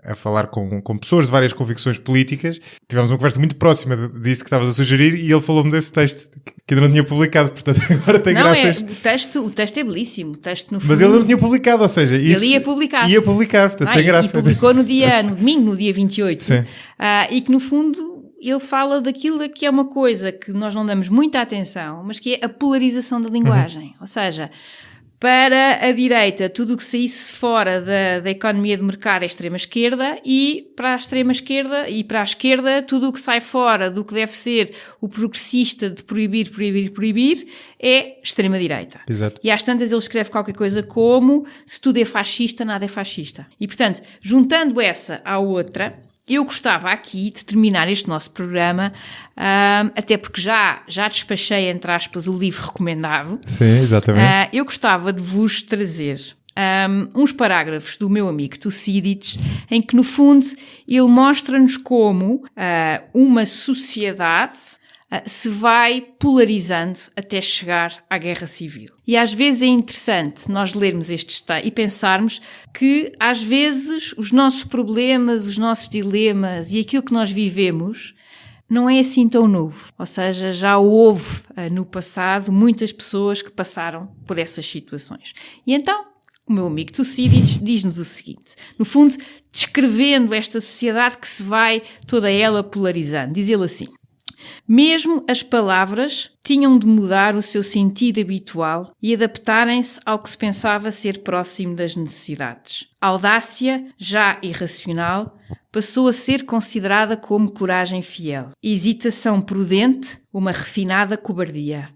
a falar com pessoas de várias convicções políticas. Tivemos uma conversa muito próxima disso que estavas a sugerir, e ele falou-me desse texto que ainda não tinha publicado, portanto agora tem graças... O texto é belíssimo, o texto no fundo... Mas ele não tinha publicado, ou seja... Ele ia publicar. Ia publicar, portanto tem graça. E publicou no domingo, no dia 28. Sim. E que no fundo... ele fala daquilo que é uma coisa que nós não damos muita atenção, mas que é a polarização da linguagem. Ou seja, para a direita, tudo o que saísse fora da economia de mercado é extrema-esquerda, e para a extrema-esquerda e para a esquerda, tudo o que sai fora do que deve ser o progressista de proibir é extrema-direita. Exato. E às tantas ele escreve qualquer coisa como: se tudo é fascista, nada é fascista. E, portanto, juntando essa à outra... eu gostava aqui de terminar este nosso programa, até porque já despachei, entre aspas, o livro recomendado. Sim, exatamente. Eu gostava de vos trazer uns parágrafos do meu amigo Tucídides, em que, no fundo, ele mostra-nos como uma sociedade se vai polarizando até chegar à guerra civil. E às vezes é interessante nós lermos estes textos e pensarmos que às vezes os nossos problemas, os nossos dilemas e aquilo que nós vivemos não é assim tão novo. Ou seja, já houve no passado muitas pessoas que passaram por essas situações. E então, o meu amigo Tucídides diz-nos o seguinte, no fundo, descrevendo esta sociedade que se vai toda ela polarizando. Diz ele assim: mesmo as palavras tinham de mudar o seu sentido habitual e adaptarem-se ao que se pensava ser próximo das necessidades. A audácia, já irracional, passou a ser considerada como coragem fiel. Hesitação prudente, uma refinada cobardia.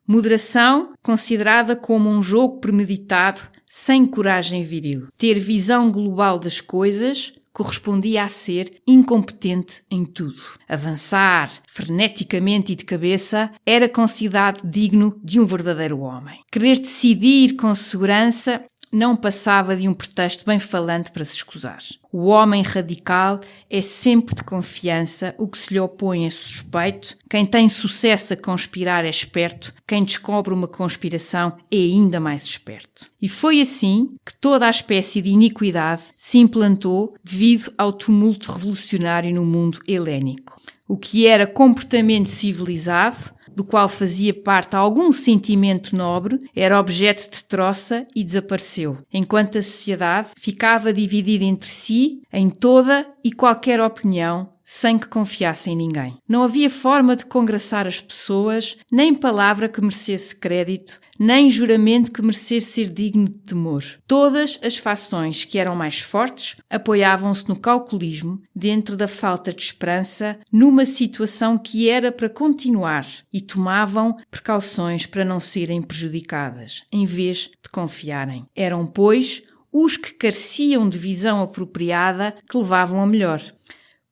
Moderação, considerada como um jogo premeditado, sem coragem viril. Ter visão global das coisas correspondia a ser incompetente em tudo. Avançar freneticamente e de cabeça era considerado digno de um verdadeiro homem. Querer decidir com segurança não passava de um pretexto bem falante para se escusar. O homem radical é sempre de confiança, o que se lhe opõe é suspeito. Quem tem sucesso a conspirar é esperto, quem descobre uma conspiração é ainda mais esperto. E foi assim que toda a espécie de iniquidade se implantou devido ao tumulto revolucionário no mundo helénico. O que era comportamento civilizado do qual fazia parte algum sentimento nobre, era objeto de troça e desapareceu, enquanto a sociedade ficava dividida entre si em toda e qualquer opinião, sem que confiasse em ninguém. Não havia forma de congraçar as pessoas, nem palavra que merecesse crédito, nem juramento que merecesse ser digno de temor. Todas as fações que eram mais fortes apoiavam-se no calculismo, dentro da falta de esperança, numa situação que era para continuar, e tomavam precauções para não serem prejudicadas, em vez de confiarem. Eram, pois, os que careciam de visão apropriada que levavam a melhor.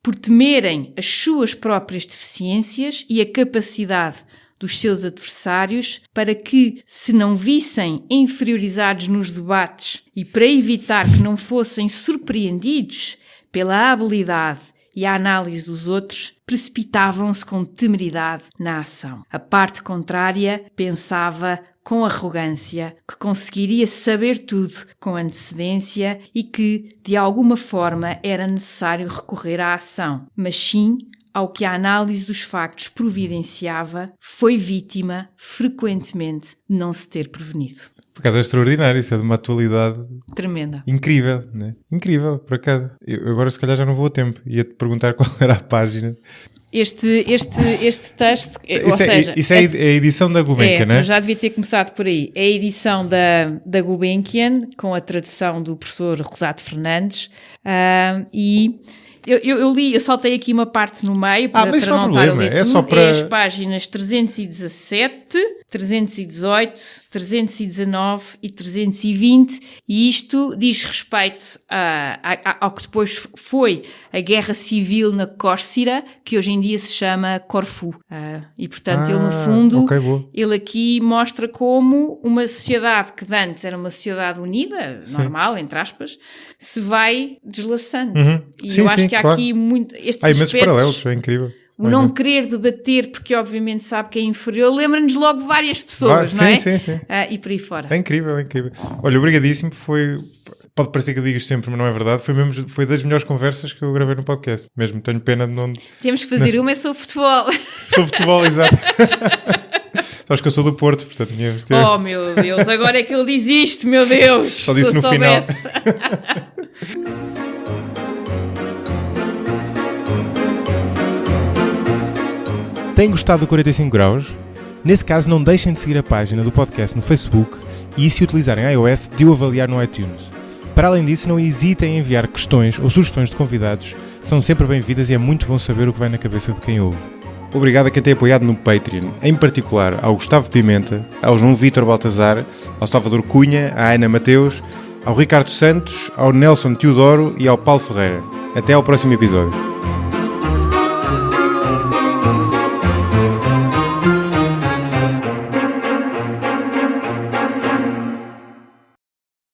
Por temerem as suas próprias deficiências e a capacidade dos seus adversários, para que se não vissem inferiorizados nos debates e para evitar que não fossem surpreendidos pela habilidade e a análise dos outros, precipitavam-se com temeridade na ação. A parte contrária pensava com arrogância que conseguiria saber tudo com antecedência e que, de alguma forma, era necessário recorrer à ação, mas sim ao que a análise dos factos providenciava, foi vítima, frequentemente, de não se ter prevenido. Por acaso é extraordinário, isso é de uma atualidade tremenda. Incrível, né? Incrível, por acaso. Eu agora se calhar já não vou a tempo. Ia-te perguntar qual era a página. Este texto, ou seja... Isso é a edição da Gulbenkian, não é? Eu já devia ter começado por aí. É a edição da Gulbenkian, com a tradução do professor Rosado Fernandes, e... Eu li, eu saltei aqui uma parte no meio para não estar a ler tudo. Só para... É as páginas 317, 318, 319 e 320, e isto diz respeito ao que depois foi a Guerra Civil na Córcira, que hoje em dia se chama Corfu. E portanto ele no fundo, ele aqui mostra como uma sociedade que antes era uma sociedade unida, normal, entre aspas, se vai deslaçando. E sim, eu acho que há claro. aqui muito... Há imensos paralelos, é incrível. O não querer debater, porque obviamente sabe que é inferior, lembra-nos logo de várias pessoas, não é? Sim. E por aí fora. É incrível. Olha, obrigadíssimo, pode parecer que eu digo isto sempre, mas não é verdade, foi das melhores conversas que eu gravei no podcast, mesmo tenho pena de não... Temos que fazer uma sobre futebol. Sobre futebol, exato. Sabes que eu sou do Porto, portanto... Oh, meu Deus, agora é que ele diz isto, meu Deus! Só disse no final. Têm gostado do 45 Graus? Nesse caso, não deixem de seguir a página do podcast no Facebook e, se utilizarem iOS, de o avaliar no iTunes. Para além disso, não hesitem em enviar questões ou sugestões de convidados, são sempre bem-vindas e é muito bom saber o que vai na cabeça de quem ouve. Obrigado a quem tem apoiado no Patreon, em particular ao Gustavo Pimenta, ao João Vítor Baltazar, ao Salvador Cunha, à Ana Mateus, ao Ricardo Santos, ao Nelson Teodoro e ao Paulo Ferreira. Até ao próximo episódio.